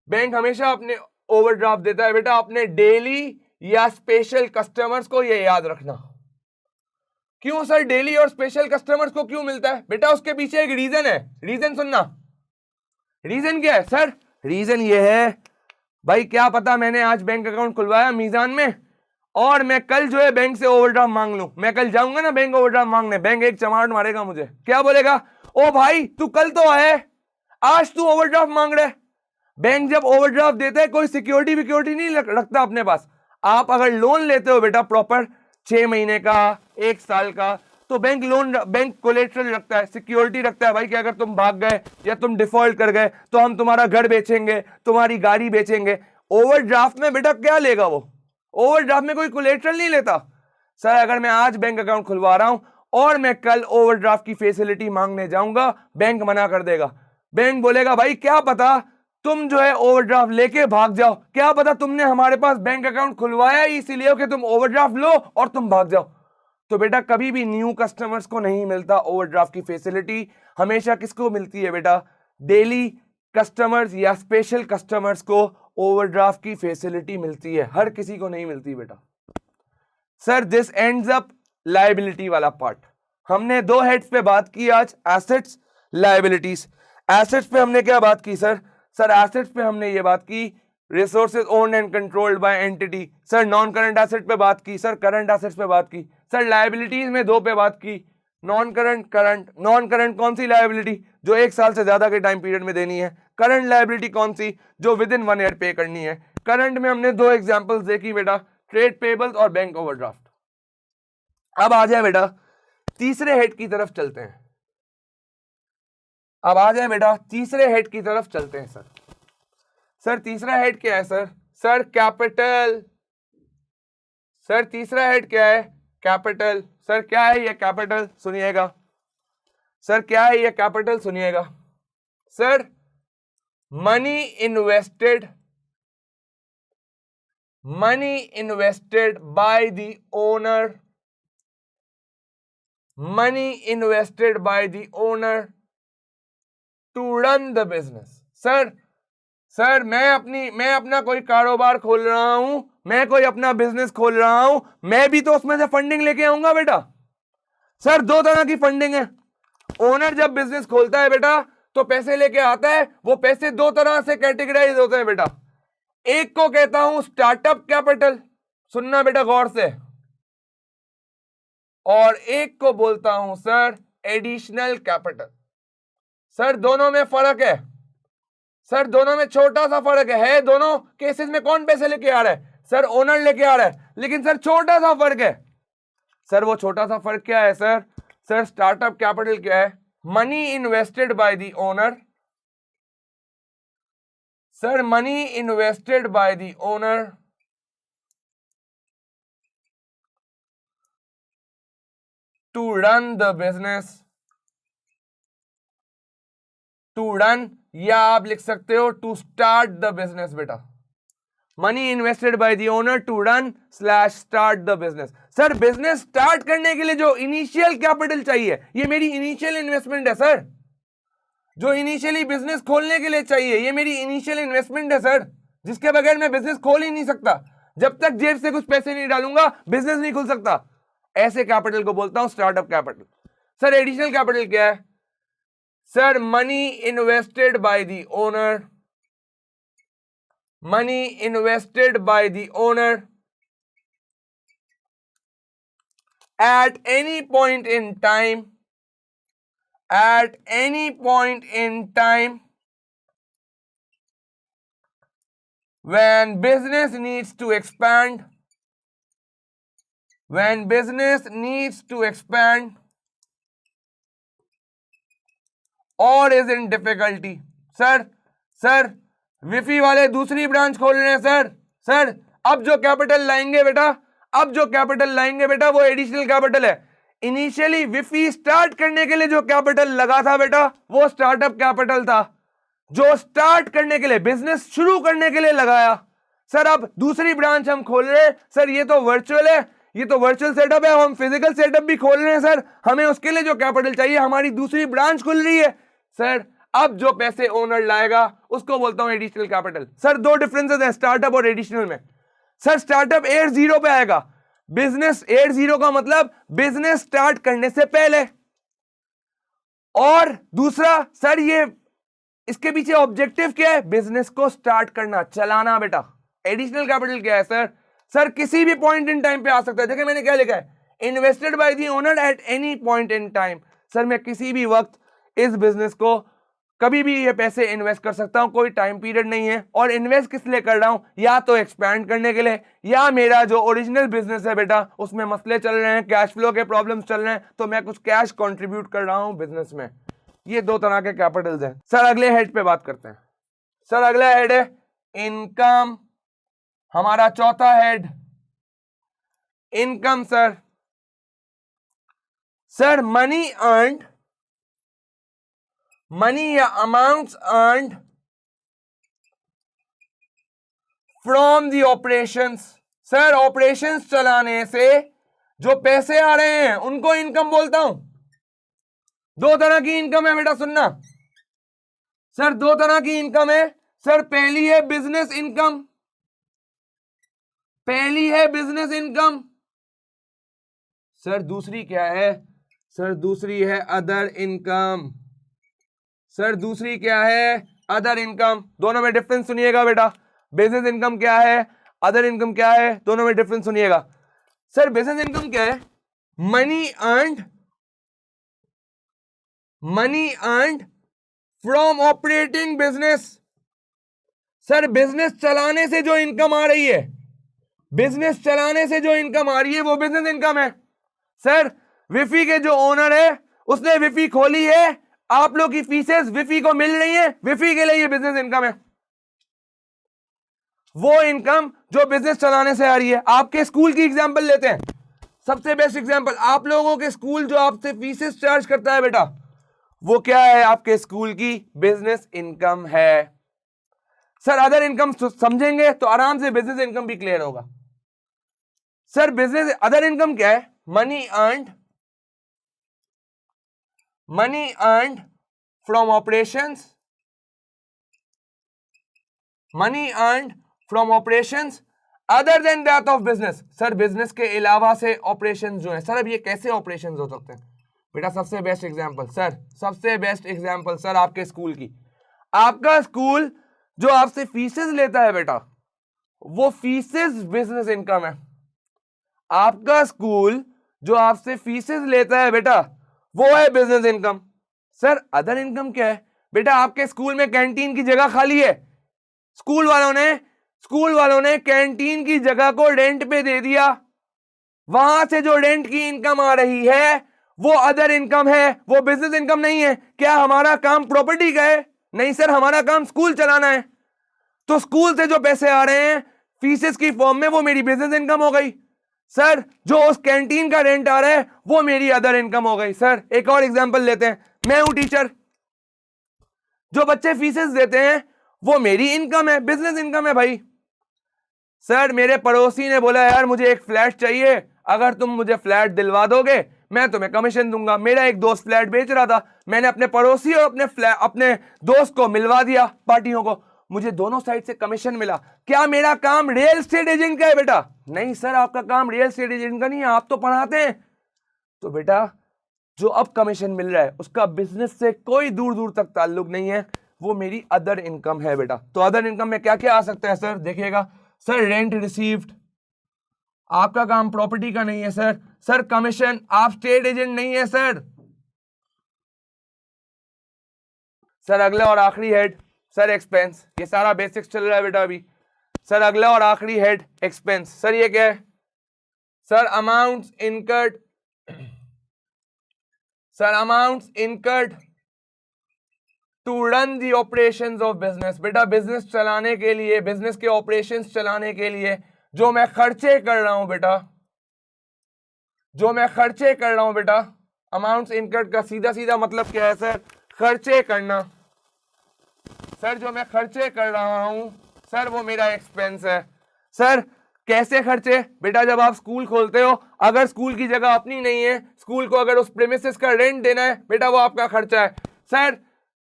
बैंक हमेशा अपने ओवरड्राफ्ट देता है बेटा अपने डेली या स्पेशल कस्टमर्स को। ये याद रखना। क्यों सर डेली और स्पेशल कस्टमर्स को क्यों मिलता है? बेटा उसके पीछे एक रीजन है। रीजन सुनना, रीजन क्या है सर? रीजन ये है भाई, क्या पता मैंने आज बैंक अकाउंट खुलवाया मीजान में और मैं कल जो है बैंक से ओवरड्राफ्ट मांग लूं। मैं कल जाऊंगा ना बैंक ओवरड्राफ्ट मांगने, बैंक एक चमाट मारेगा मुझे। क्या बोलेगा? ओ भाई तू कल तो आए, आज तू ओवरड्राफ्ट मांग रहे। बैंक जब ओवरड्राफ्ट देता है कोई सिक्योरिटी विक्योरिटी नहीं रखता अपने पास। आप अगर लोन लेते हो बेटा प्रॉपर 6 महीने का, 1 साल का, तो बैंक कोलेटरल रखता है, सिक्योरिटी रखता है भाई कि अगर तुम भाग गए या तुम डिफॉल्ट कर गए तो हम तुम्हारा घर बेचेंगे, तुम्हारी गाड़ी बेचेंगे। ओवरड्राफ्ट में बेटा क्या लेगा वो? ओवरड्राफ्ट में कोई कोलेटरल नहीं लेता। सर अगर मैं आज बैंक अकाउंट खुलवा रहा हूं और मैं कल ओवरड्राफ्ट की फैसिलिटी मांगने जाऊंगा, बैंक मना कर देगा। बैंक बोलेगा भाई क्या पता तुम जो है ओवरड्राफ्ट लेके भाग जाओ, क्या पता तुमने हमारे पास बैंक अकाउंट खुलवाया इसलिए कि तुम ओवरड्राफ्ट लो और तुम भाग जाओ। तो बेटा कभी भी न्यू कस्टमर्स को नहीं मिलता ओवरड्राफ्ट की फैसिलिटी। हमेशा किसको मिलती है बेटा? डेली कस्टमर्स या स्पेशल कस्टमर्स को ओवरड्राफ्ट की फैसिलिटी मिलती है, हर किसी को नहीं मिलती बेटा। Sir this ends up liability वाला पार्ट। हमने 2 हेड्स पे बात की आज, एसेट्स लायबिलिटीज। एसेट्स पे हमने क्या बात की सर? सर एसेट्स पे हमने ये बात की resources owned and controlled by entity. Sir non current asset पे बात की, सर करंट एसेट्स पे बात की। सर लायबिलिटीज में 2 पे बात की, non current, current. Non current कौन सी लायबिलिटी? जो 1 साल से ज्यादा के टाइम पीरियड में देनी है। करंट लायबिलिटी कौन सी? जो विद इन 1 ईयर पे करनी है। करंट में हमने 2 एग्जांपल्स देखी बेटा, ट्रेड पेबल्स और बैंक ओवरड्राफ्ट। अब आ जाए बेटा तीसरे हेड की तरफ चलते हैं। अब आ जाए बेटा तीसरे हेड की तरफ चलते हैं। सर तीसरा हेड क्या है सर? Sir capital. सर तीसरा हेड क्या है? कैपिटल। सर क्या है ये कैपिटल? सुनिएगा सर, क्या है ये कैपिटल? सुनिएगा sir, money invested by the owner, money invested by the owner to run the business. Sir मैं अपना कोई कारोबार खोल रहा हूं, मैं कोई अपना बिजनेस खोल रहा हूं, मैं भी तो उसमें से फंडिंग लेके आऊंगा बेटा। सर 2 तरह की फंडिंग है। ओनर जब बिजनेस खोलता है बेटा तो पैसे लेके आता है, वो पैसे 2 तरह से कैटेगराइज होते हैं बेटा। एक को कहता हूं स्टार्टअप कैपिटल, सुनना बेटा गौर से, और एक को बोलता हूं सर एडिशनल कैपिटल। सर दोनों में फर्क है, सर दोनों में छोटा सा फर्क है। दोनों केसेस में कौन पैसे लेके आ रहा है? सर ओनर लेके आ रहा है, लेकिन सर छोटा सा फर्क है। सर वो छोटा सा फर्क क्या है सर? सर स्टार्टअप कैपिटल क्या है? Money invested by the owner. Sir money invested by the owner to run the business, to run, या आप लिख सकते हो टू स्टार्ट द बिजनेस बेटा। Money invested by the owner to run / start the business. Sir business start करने के लिए जो इनिशियल कैपिटल चाहिए, ये मेरी इनिशियल इन्वेस्टमेंट है सर। जो इनिशियली बिजनेस खोलने के लिए चाहिए, ये मेरी इनिशियल इन्वेस्टमेंट है सर, जिसके बगैर मैं बिजनेस खोल ही नहीं सकता। जब तक जेब से कुछ पैसे नहीं डालूंगा बिजनेस नहीं खुल सकता। ऐसे कैपिटल को बोलता हूं startup capital. Sir additional capital क्या है? Sir money invested by the owner, money invested by the owner at any point in time, at any point in time when business needs to expand, when business needs to expand or is in difficulty. Sir विफी वाले दूसरी branch खोल रहे हैं sir अब जो capital लाएंगे बेटा वो एडिशनल कैपिटल है। इनिशियली विफी स्टार्ट करने के लिए जो कैपिटल लगा था बेटा वो स्टार्टअप कैपिटल था, जो स्टार्ट करने के लिए, बिजनेस शुरू करने के लिए लगाया। सर अब दूसरी ब्रांच हम खोल रहे हैं सर, ये तो वर्चुअल है, ये तो वर्चुअल सेटअप है, हम फिजिकल सेटअप भी खोल रहे हैं सर, हमें उसके लिए जो कैपिटल चाहिए, हमारी दूसरी ब्रांच खुल रही है सर। अब जो पैसे ओनर लाएगा उसको बोलता हूं एडिशनल कैपिटल। सर दो डिफरेंसेस हैं स्टार्टअप और एडिशनल में। सर स्टार्टअप एयर जीरो पे आएगा, बिजनेस एयर जीरो का मतलब बिजनेस स्टार्ट करने से पहले। और दूसरा सर ये इसके पीछे ऑब्जेक्टिव क्या है, बिजनेस को स्टार्ट करना, चलाना बेटा। एडिशनल कैपिटल क्या है सर किसी भी पॉइंट इन टाइम पे आ सकता है। देखिए मैंने क्या लिखा है, invested by the owner at any point in time. Sir मैं किसी भी वक्त इस बिजनेस को कभी भी ये पैसे इन्वेस्ट कर सकता हूं, कोई टाइम पीरियड नहीं है। और इन्वेस्ट किस लिए कर रहा हूं, या तो एक्सपैंड करने के लिए, या मेरा जो ओरिजिनल बिजनेस है बेटा उसमें मसले चल रहे हैं, कैश फ्लो के प्रॉब्लम्स चल रहे हैं, तो मैं कुछ कैश कंट्रीब्यूट कर रहा हूं बिजनेस में। ये दो तरह के कैपिटल्स हैं। सर अगले हेड पे बात करते हैं। सर अगला हेड है इनकम, हमारा चौथा हेड इनकम। सर मनी या amounts earned from the operations. Sir operations चलाने से जो पैसे आ रहे हैं उनको इनकम बोलता हूं। दो तरह की इनकम है बेटा, सुनना सर, दो तरह की इनकम है सर। पहली है बिजनेस इनकम, सर दूसरी क्या है, सर दूसरी है अदर इनकम। सर दूसरी क्या है, अदर इनकम। दोनों में डिफरेंस सुनिएगा बेटा, बिजनेस इनकम क्या है, अदर इनकम क्या है, दोनों में डिफरेंस सुनिएगा। सर बिजनेस इनकम क्या है, money earned from operating business. Sir business चलाने से जो इनकम आ रही है, बिजनेस चलाने से जो इनकम आ रही है वो बिजनेस इनकम है। सर विफी के जो ओनर है उसने विफी खोली है, आप लोग की फीसेस विफी को मिल रही है, विफी के लिए ये बिजनेस इनकम है। वो इनकम जो बिजनेस चलाने से आ रही है। आपके स्कूल की एग्जांपल लेते हैं, सबसे बेस्ट एग्जांपल, आप लोगों के स्कूल जो आपसे फीसेस चार्ज करता है बेटा, वो क्या है, आपके स्कूल की बिजनेस इनकम है। सर अदर इनकम समझेंगे तो आराम से बिजनेस इनकम भी क्लियर होगा। सर बिजनेस अदर इनकम क्या है, money earned from operations, other than that of business. Sir business के अलावा से ऑपरेशंस जो है। सर अब ये कैसे ऑपरेशंस हो सकते हैं बेटा, सबसे बेस्ट एग्जांपल सर आपके स्कूल की, आपका स्कूल जो आपसे फीसेस लेता है बेटा, वो फीसेस बिजनेस इनकम है। आपका स्कूल जो आपसे फीसेस लेता है बेटा वो है business income. Sir other income क्या है बेटा, आपके स्कूल में कैंटीन की जगह खाली है, स्कूल वालों ने कैंटीन की जगह को रेंट पे दे दिया, वहां से जो रेंट की इनकम आ रही है वो अदर इनकम है, वो बिजनेस इनकम नहीं है। क्या हमारा काम प्रॉपर्टी का है? नहीं सर, हमारा काम स्कूल चलाना है। तो स्कूल से जो पैसे आ रहे हैं फीसेस की फॉर्म में, वो मेरी बिजनेस इनकम हो गई। सर जो उस कैंटीन का रेंट आ रहा है वो मेरी अदर इनकम हो गई। सर एक और एग्जांपल लेते हैं, मैं हूं टीचर, जो बच्चे फीसेस देते हैं वो मेरी इनकम है, बिजनेस इनकम है भाई। सर मेरे पड़ोसी ने बोला यार मुझे एक फ्लैट चाहिए, अगर तुम मुझे फ्लैट दिलवा दोगे मैं तुम्हें कमीशन दूंगा। मेरा एक दोस्त फ्लैट बेच रहा था, मैंने अपने पड़ोसी और अपने दोस्त को मिलवा दिया पार्टियों को, मुझे दोनों साइड से कमीशन मिला। क्या मेरा काम रियल एस्टेट एजेंट का है बेटा? नहीं सर, आपका काम रियल एस्टेट एजेंट का नहीं है, आप तो पढ़ाते हैं। तो बेटा जो अब कमीशन मिल रहा है उसका बिजनेस से कोई दूर दूर तक ताल्लुक नहीं है, वो मेरी अदर इनकम है बेटा। तो अदर इनकम में क्या क्या आ सकता है सर, देखिएगा सर, रेंट रिसीव्ड, आपका काम प्रॉपर्टी का नहीं है सर। सर कमीशन, आप स्टेट एजेंट नहीं है सर। सर अगला और आखिरी हेड सर एक्सपेंस, ये सारा बेसिक्स चल रहा है बेटा अभी। सर अगला और आखिरी हेड एक्सपेंस, सर ये क्या है? Sir amounts incurred, sir amounts incurred to run the operations of business. बेटा बिजनेस चलाने के लिए, बिजनेस के ऑपरेशंस चलाने के लिए जो मैं खर्चे कर रहा हूं बेटा, जो मैं खर्चे कर रहा हूं बेटा, अमाउंट्स इनकर्ड का सीधा सीधा मतलब क्या है सर? खर्चे करना। सर जो मैं खर्चे कर रहा हूं सर वो मेरा एक्सपेंस है। सर कैसे खर्चे? बेटा जब आप स्कूल खोलते हो, अगर स्कूल की जगह अपनी नहीं है, स्कूल को अगर उस प्रेमिसेस का रेंट देना है बेटा, वो आपका खर्चा है। सर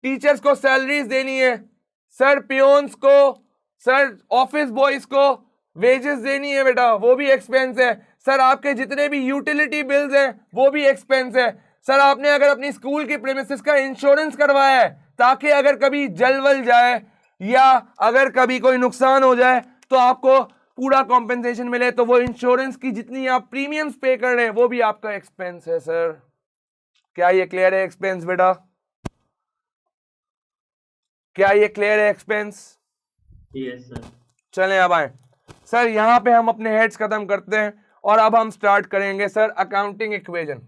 टीचर्स को सैलरीज देनी है, सर पियोन्स को, सर ऑफिस बॉयज को वेजेस देनी है बेटा, वो भी एक्सपेंस है। सर आपके जितने भी यूटिलिटी बिल्स हैं वो भी एक्सपेंस है। सर आपने अगर अपनी स्कूल की प्रेमिसेस का इंश्योरेंस करवाया है ताकि अगर कभी जल वल जाए या अगर कभी कोई नुकसान हो जाए तो आपको पूरा कॉम्पेंसेशन मिले, तो वो इंश्योरेंस की जितनी आप प्रीमियम्स पे कर रहे हैं वो भी आपका एक्सपेंस है। सर क्या ये क्लियर है एक्सपेंस बेटा? क्या ये क्लियर है एक्सपेंस? Yes sir. चलें अब आए सर, यहां पे हम अपने हेड्स खत्म करते हैं और अब हम स्टार्ट करेंगे सर अकाउंटिंग इक्वेजन।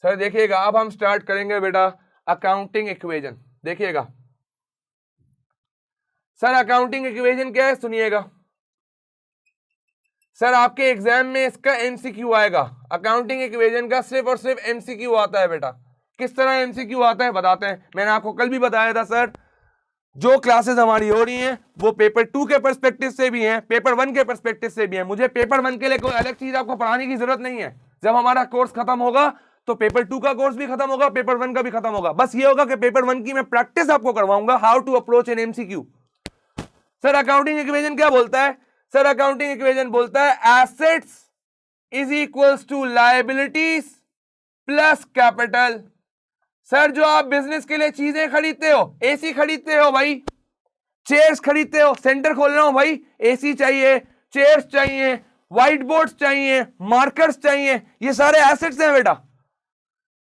सर देखिएगा अब हम स्टार्ट करेंगे बेटा अकाउंटिंग इक्वेजन। देखिएगा सर अकाउंटिंग इक्वेजन क्या है, सुनिएगा। सर आपके एग्जाम में इसका एमसीक्यू आएगा, अकाउंटिंग इक्वेजन का सिर्फ और सिर्फ एमसीक्यू आता है बेटा। किस तरह एमसीक्यू आता है बताते हैं। मैंने आपको कल भी बताया था सर, जो क्लासेस हमारी हो रही हैं वो पेपर 2 के पर्सपेक्टिव से भी हैं, पेपर 1 के पर्सपेक्टिव से भी हैं। मुझे पेपर 1 के लिए कोई अलग चीज आपको पढ़ाने की जरूरत नहीं है। जब हमारा कोर्स खत्म होगा तो पेपर 2 का कोर्स भी खत्म होगा, पेपर 1 का भी खत्म होगा। बस ये होगा कि पेपर 1 की मैं प्रैक्टिस आपको करवाऊंगा, how to approach an MCQ. Sir accounting equation क्या बोलता है? सर अकाउंटिंग इक्वेशन बोलता है assets is equals to liabilities plus capital. Sir जो आप बिजनेस के लिए चीजें खरीदते हो, एसी खरीदते हो भाई, चेयर्स खरीदते हो, सेंटर खोल रहा हूं भाई, एसी चाहिए, चेयर्स चाहिए, व्हाइट बोर्ड्स चाहिए, मार्कर्स चाहिए, ये सारे एसेट्स हैं बेटा।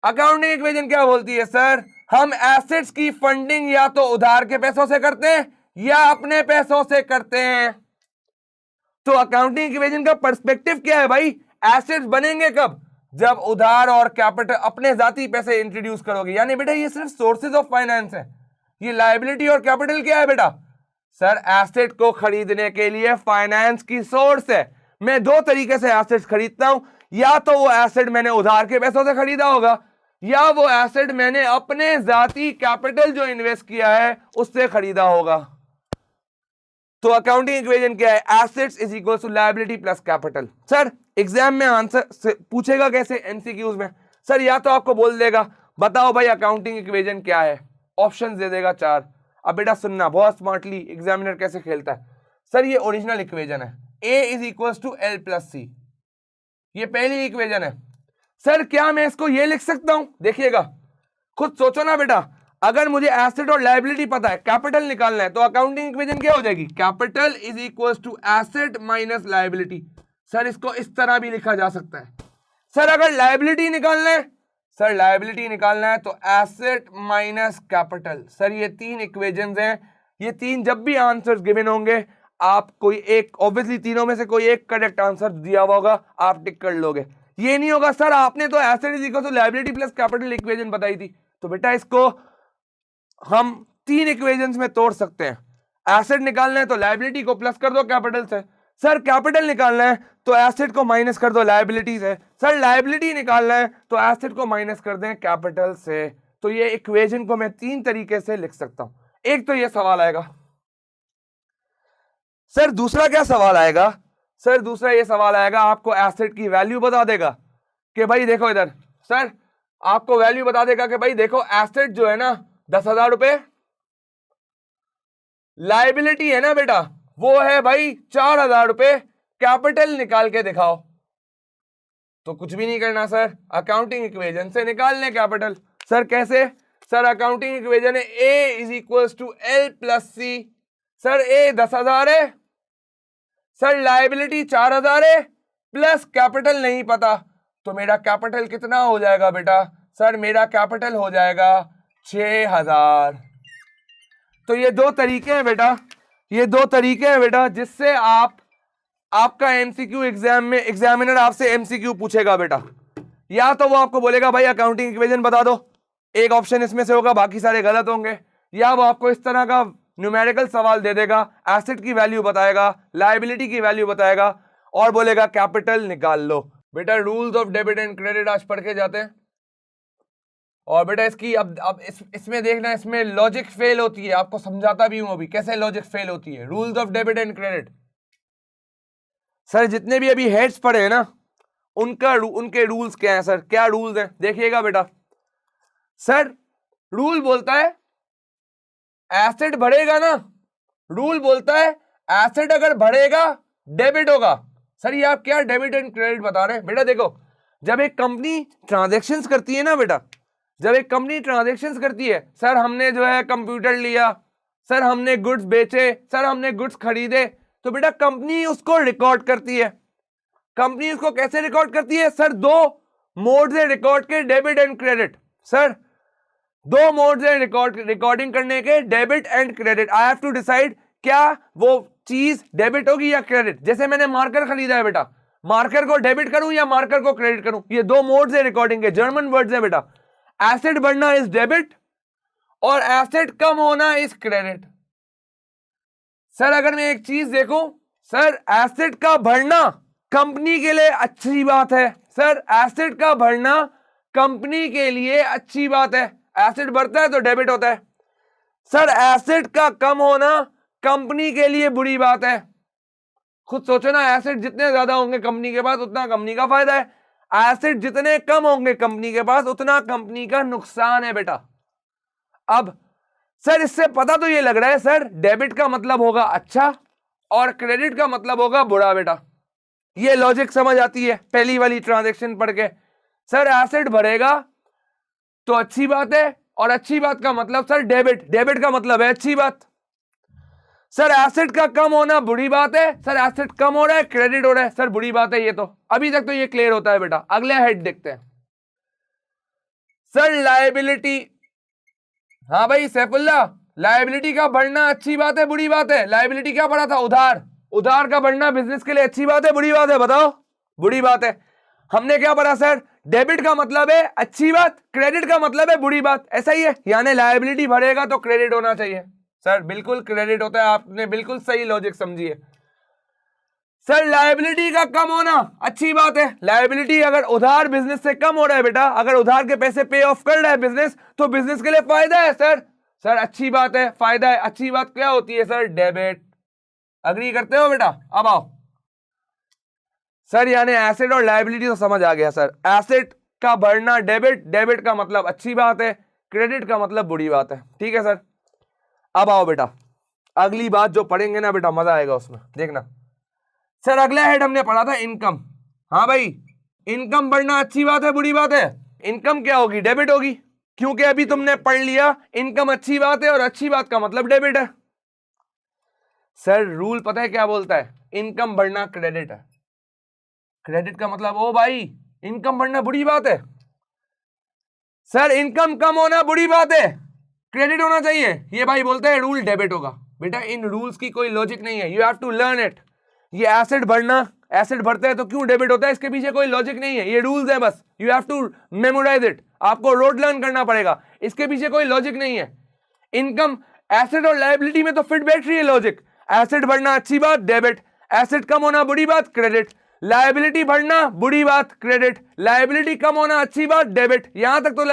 अकाउंटिंग इक्वेशन क्या बोलती है सर? हम एसेट्स की फंडिंग या तो उधार के पैसों से करते हैं या अपने पैसों से करते हैं। तो अकाउंटिंग इक्वेशन का पर्सपेक्टिव क्या है भाई? एसेट्स बनेंगे कब? जब उधार और कैपिटल अपने जाती पैसे इंट्रोड्यूस करोगे। यानी बेटा ये सिर्फ सोर्सेज ऑफ फाइनेंस है। ये लायबिलिटी और कैपिटल क्या है बेटा? सर एसेट को खरीदने के लिए फाइनेंस की सोर्स है। मैं दो तरीके से एसेट्स खरीदता हूं, या तो वो एसेट मैंने उधार के पैसों से खरीदा होगा या वो एसेट मैंने अपने जाती कैपिटल जो इन्वेस्ट किया है उससे खरीदा होगा। तो अकाउंटिंग इक्वेशन क्या है? Assets is equal to liability plus capital. Sir exam में आंसर पूछेगा कैसे एमसीक्यूज में? सर या तो आपको बोल देगा बताओ भाई अकाउंटिंग इक्वेशन क्या है, ऑप्शंस दे देगा 4। अब बेटा सुनना बहुत स्मार्टली, एग्जामिनर कैसे खेलता है। सर ये ओरिजिनल इक्वेशन है, A is equal to L plus C, ये पहली इक्वेशन है। सर क्या मैं इसको ये लिख सकता हूं? देखिएगा खुद सोचो ना बेटा, अगर मुझे एसेट और लायबिलिटी पता है, कैपिटल निकालना है, तो अकाउंटिंग इक्वेशन क्या हो जाएगी? Capital is equal to asset minus liability. Sir इसको इस तरह भी लिखा जा सकता है। सर अगर लायबिलिटी निकालना है, सर लायबिलिटी निकालना है तो एसेट माइनस कैपिटल। सर ये 3 इक्वेशंस हैं, ये 3 जब भी आंसर्स गिवन होंगे आप कोई एक, ऑब्वियसली तीनों में से कोई एक करेक्ट आंसर दिया हुआ होगा, आप टिक कर लोगे। ये नहीं होगा सर आपने तो asset is equal to liability plus capital equation बताई थी, तो बेटा इसको हम 3 इक्वेशंस में तोड़ सकते हैं। एसेट निकालना है तो लायबिलिटी को प्लस कर दो कैपिटल से, सर कैपिटल निकालना है तो एसेट को माइनस कर दो लायबिलिटी से, सर लायबिलिटी निकालना है तो एसेट को माइनस कर दें कैपिटल से। तो ये इक्वेशन को मैं 3 तरीके से लिख सकता हूं। एक तो ये सवाल आएगा। सर दूसरा क्या सवाल आएगा? सर दूसरा ये सवाल आएगा, आपको एसेट की वैल्यू बता देगा कि भाई देखो इधर, सर आपको वैल्यू बता देगा कि भाई देखो एसेट जो है ना 10,000 रुपए, लायबिलिटी है ना बेटा वो है भाई 4,000 रुपए, कैपिटल निकाल के दिखाओ। तो कुछ भी नहीं करना सर, अकाउंटिंग इक्वेशन से निकाल लें कैपिटल। सर कैसे? सर अकाउंटिंग इक्वेशन है A is equal to L plus C. Sir A 10,000 है, सर लायबिलिटी 4,000 है, प्लस कैपिटल नहीं पता, तो मेरा कैपिटल कितना हो जाएगा बेटा? सर मेरा कैपिटल हो जाएगा 6,000। तो ये दो तरीके हैं बेटा, ये दो तरीके हैं बेटा जिससे आपका एमसीक्यू एग्जाम में एग्जामिनर आपसे एमसीक्यू पूछेगा बेटा। या तो वो आपको बोलेगा भाई अकाउंटिंग इक्वेशन बता दो, एक ऑप्शन इसमें से होगा, बाकी सारे गलत होंगे। या वो आपको इस तरह का न्यूमेरिकल सवाल दे देगा, एसेट की वैल्यू बताएगा, लायबिलिटी की वैल्यू बताएगा और बोलेगा कैपिटल निकाल लो। बेटा rules of debit and credit आज पढ़ के जाते हैं। और बेटा इसकी अब इसमें देखना, इसमें लॉजिक फेल होती है, आपको समझाता भी हूं अभी कैसे लॉजिक फेल होती है। Rules of debit and credit, sir जितने भी अभी हेड्स पढ़े हैं ना उनके रूल्स क्या हैं सर, क्या रूल्स हैं देखिएगा बेटा। सर रूल बोलता है एसेट बढ़ेगा ना, रूल बोलता है एसेट अगर बढ़ेगा डेबिट होगा। सर ये आप क्या डेबिट एंड क्रेडिट बता रहे हैं बेटा? देखो जब एक कंपनी ट्रांजैक्शंस करती है ना बेटा, जब एक कंपनी ट्रांजैक्शंस करती है, सर हमने जो है कंप्यूटर लिया, सर हमने गुड्स बेचे, सर हमने गुड्स खरीदे, तो बेटा कंपनी उसको रिकॉर्ड करती है। कंपनी उसको कैसे रिकॉर्ड करती है? सर दो मोड से रिकॉर्ड के, डेबिट एंड क्रेडिट। सर दो मोड है रिकॉर्डिंग करने के, debit and credit. I have to decide क्या वो चीज डेबिट होगी या क्रेडिट। जैसे मैंने मार्कर खरीदा है बेटा, मार्कर को डेबिट करूं या मार्कर को क्रेडिट करूं, ये दो मोड्स है रिकॉर्डिंग के, जर्मन वर्ड्स है बेटा। एसेट बढ़ना इज डेबिट और एसेट कम होना इज क्रेडिट। सर अगर मैं एक चीज देखूं, सर एसेट का बढ़ना कंपनी के लिए अच्छी बात है। सर एसेट का बढ़ना कंपनी के लिए अच्छी बात है, एसेट बढ़ता है तो डेबिट होता है। सर एसेट का कम होना कंपनी के लिए बुरी बात है। खुद सोचो ना, एसेट जितने ज्यादा होंगे कंपनी के पास उतना कंपनी का फायदा है, एसेट जितने कम होंगे कंपनी के पास उतना कंपनी का नुकसान है बेटा। अब सर इससे पता तो ये लग रहा है सर डेबिट का मतलब होगा अच्छा और क्रेडिट का मतलब होगा बुरा बेटा। ये लॉजिक समझ आती है पहली वाली ट्रांजैक्शन पढ़ के। सर एसेट बढ़ेगा तो अच्छी बात है और अच्छी बात का मतलब सर डेबिट, डेबिट का मतलब है अच्छी बात। सर एसेट का कम होना बुरी बात है, सर एसेट कम हो रहा है क्रेडिट हो रहा है, सर बुरी बात है। ये तो अभी तक तो ये क्लियर होता है बेटा। अगले हेड देखते हैं सर लायबिलिटी। हाँ भाई सैफुल्ला, लायबिलिटी का बढ़ना अच्छी बात है बुरी बात है? लायबिलिटी क्या पढ़ा था? उधार। उधार का बढ़ना बिजनेस के लिए अच्छी बात है बुरी बात है? बताओ। बुरी बात है। हमने क्या पढ़ा सर? डेबिट का मतलब है अच्छी बात, क्रेडिट का मतलब है बुरी बात। ऐसा ही है, यानी लायबिलिटी बढ़ेगा तो क्रेडिट होना चाहिए। सर बिल्कुल क्रेडिट होता है, आपने बिल्कुल सही लॉजिक समझी है। सर लायबिलिटी का कम होना अच्छी बात है। लायबिलिटी अगर उधार बिजनेस से कम हो रहा है बेटा, अगर उधार के पैसे पे ऑफ कर रहा है बिजनेस, तो बिजनेस के लिए फायदा है सर। सर अच्छी बात है, फायदा है। अच्छी बात क्या होती है सर? डेबिट। अग्री करते हो बेटा? अब आओ सर, यानी एसेट और लायबिलिटी तो समझ आ गया सर। एसेट का बढ़ना डेबिट, डेबिट का मतलब अच्छी बात है, क्रेडिट का मतलब बुरी बात है। ठीक है सर। अब आओ बेटा, अगली बात जो पढ़ेंगे ना बेटा मजा आएगा उसमें, देखना। सर अगला हेड हमने पढ़ा था इनकम। हाँ भाई, इनकम बढ़ना अच्छी बात है बुरी बात है? इनकम क्या होगी? डेबिट होगी, क्योंकि अभी तुमने पढ़ लिया इनकम अच्छी बात है और अच्छी बात का मतलब डेबिट है। सर रूल पता है क्या बोलता है? इनकम बढ़ना क्रेडिट है, क्रेडिट का मतलब ओ भाई इनकम बढ़ना बुरी बात है। सर इनकम कम होना बुरी बात है, क्रेडिट होना चाहिए। ये भाई बोलते हैं रूल डेबिट होगा। बेटा इन रूल्स की कोई लॉजिक नहीं है, you have to learn it. ये एसेट बढ़ना, एसेट बढ़ता है तो क्यों डेबिट होता है, इसके पीछे कोई लॉजिक नहीं है, ये रूल्स है बस। You have to memorise it, आपको रोड लर्न करना पड़ेगा, इसके पीछे कोई लॉजिक नहीं है। इनकम, एसेट और लायबिलिटी में तो फिट बैठ रही है लॉजिक। एसेट बढ़ना अच्छी बात डेबिट, एसेट कम होना बुरी बात क्रेडिट, लायबिलिटी बढ़ना बुरी बात क्रेडिट, लायबिलिटी कम होना अच्छी बात डेबिट। यहां तक तो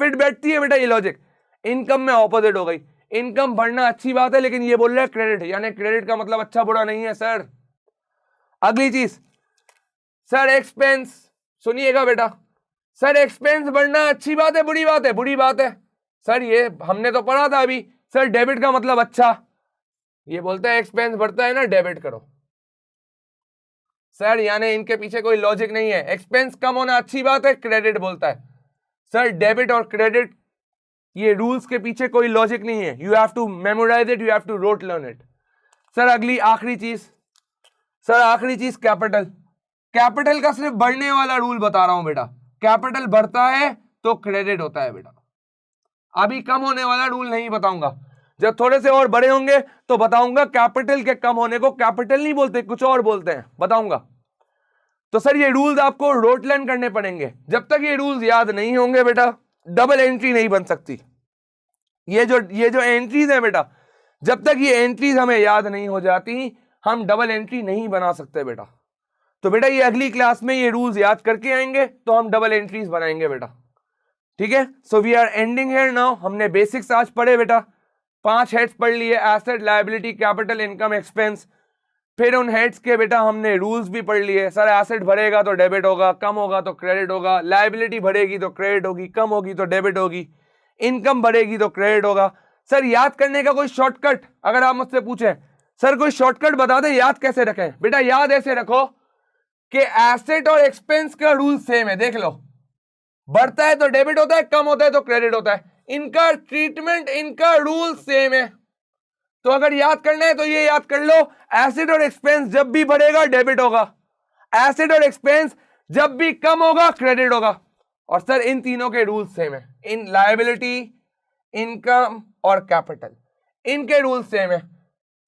फिट बैठती है बेटा ये लॉजिक। इनकम में ऑपोजिट हो गई, इनकम बढ़ना अच्छी बात है लेकिन ये बोल रहा है क्रेडिट, यानी क्रेडिट का मतलब अच्छा बुरा नहीं है सर। अगली चीज सर एक्सपेंस, सुनिएगा बेटा। सर एक्सपेंस बढ़ना अच्छी बात है बुरी बात है? बुरी बात है। सर ये हमने तो पढ़ा था अभी, सर डेबिट का मतलब अच्छा, ये बोलता है एक्सपेंस बढ़ता है ना डेबिट करो। सर यानी इनके पीछे कोई लॉजिक नहीं है। एक्सपेंस कम होना अच्छी बात है, क्रेडिट बोलता है। सर डेबिट और क्रेडिट ये रूल्स के पीछे कोई लॉजिक नहीं है, you have to memorise it, you have to rote learn it. Sir अगली आखिरी चीज, सर आखिरी चीज कैपिटल। कैपिटल का सिर्फ बढ़ने वाला रूल बता रहा हूं बेटा, कैपिटल बढ़ता है तो क्रेडिट होता है बेटा। अभी कम होने वाला रूल नहीं बताऊंगा, जब थोड़े से और बड़े होंगे तो बताऊंगा कैपिटल के कम होने को कैपिटल नहीं बोलते, कुछ और बोलते हैं, बताऊंगा। तो सर ये रूल्स आपको रोट लर्न करने पड़ेंगे। जब तक ये रूल्स याद नहीं होंगे बेटा डबल एंट्री नहीं बन सकती। ये जो एंट्रीज है बेटा, जब तक ये एंट्रीज हमें याद नहीं हो जाती हम डबल एंट्री नहीं बना सकते बेटा। तो बेटा ये अगली क्लास में ये रूल्स याद करके आएंगे तो हम डबल एंट्रीज बनाएंगे बेटा, ठीक है। So we are ending here now. हमने बेसिक्स आज पढ़े बेटा, 5 हेड्स पढ़ लिए, asset, liability, capital, income, expense. फिर उन हेड्स के बेटा हमने रूल्स भी पढ़ लिए। सर एसेट बढ़ेगा तो डेबिट होगा, कम होगा तो क्रेडिट होगा, लायबिलिटी बढ़ेगी तो क्रेडिट होगी, कम होगी तो डेबिट होगी, इनकम बढ़ेगी तो क्रेडिट होगा। सर याद करने का कोई शॉर्टकट अगर आप मुझसे पूछें, सर कोई शॉर्टकट बता दे याद कैसे रखें? बेटा याद ऐसे रखो कि एसेट और एक्सपेंस का रूल सेम है। देख लो, बढ़ता है तो डेबिट होता है, कम होता है तो क्रेडिट होता है। इनका ट्रीटमेंट, इनका रूल सेम है। तो अगर याद करना है तो ये याद कर लो, एसेट और एक्सपेंस जब भी बढ़ेगा डेबिट होगा, एसेट और एक्सपेंस जब भी कम होगा क्रेडिट होगा। और सर इन तीनों के रूल सेम है, इन लायबिलिटी, इनकम और कैपिटल, इनके रूल सेम है।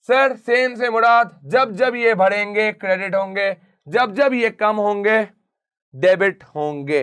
सर सेम से मुराद जब जब ये बढ़ेंगे क्रेडिट होंगे, जब जब ये कम होंगे डेबिट होंगे।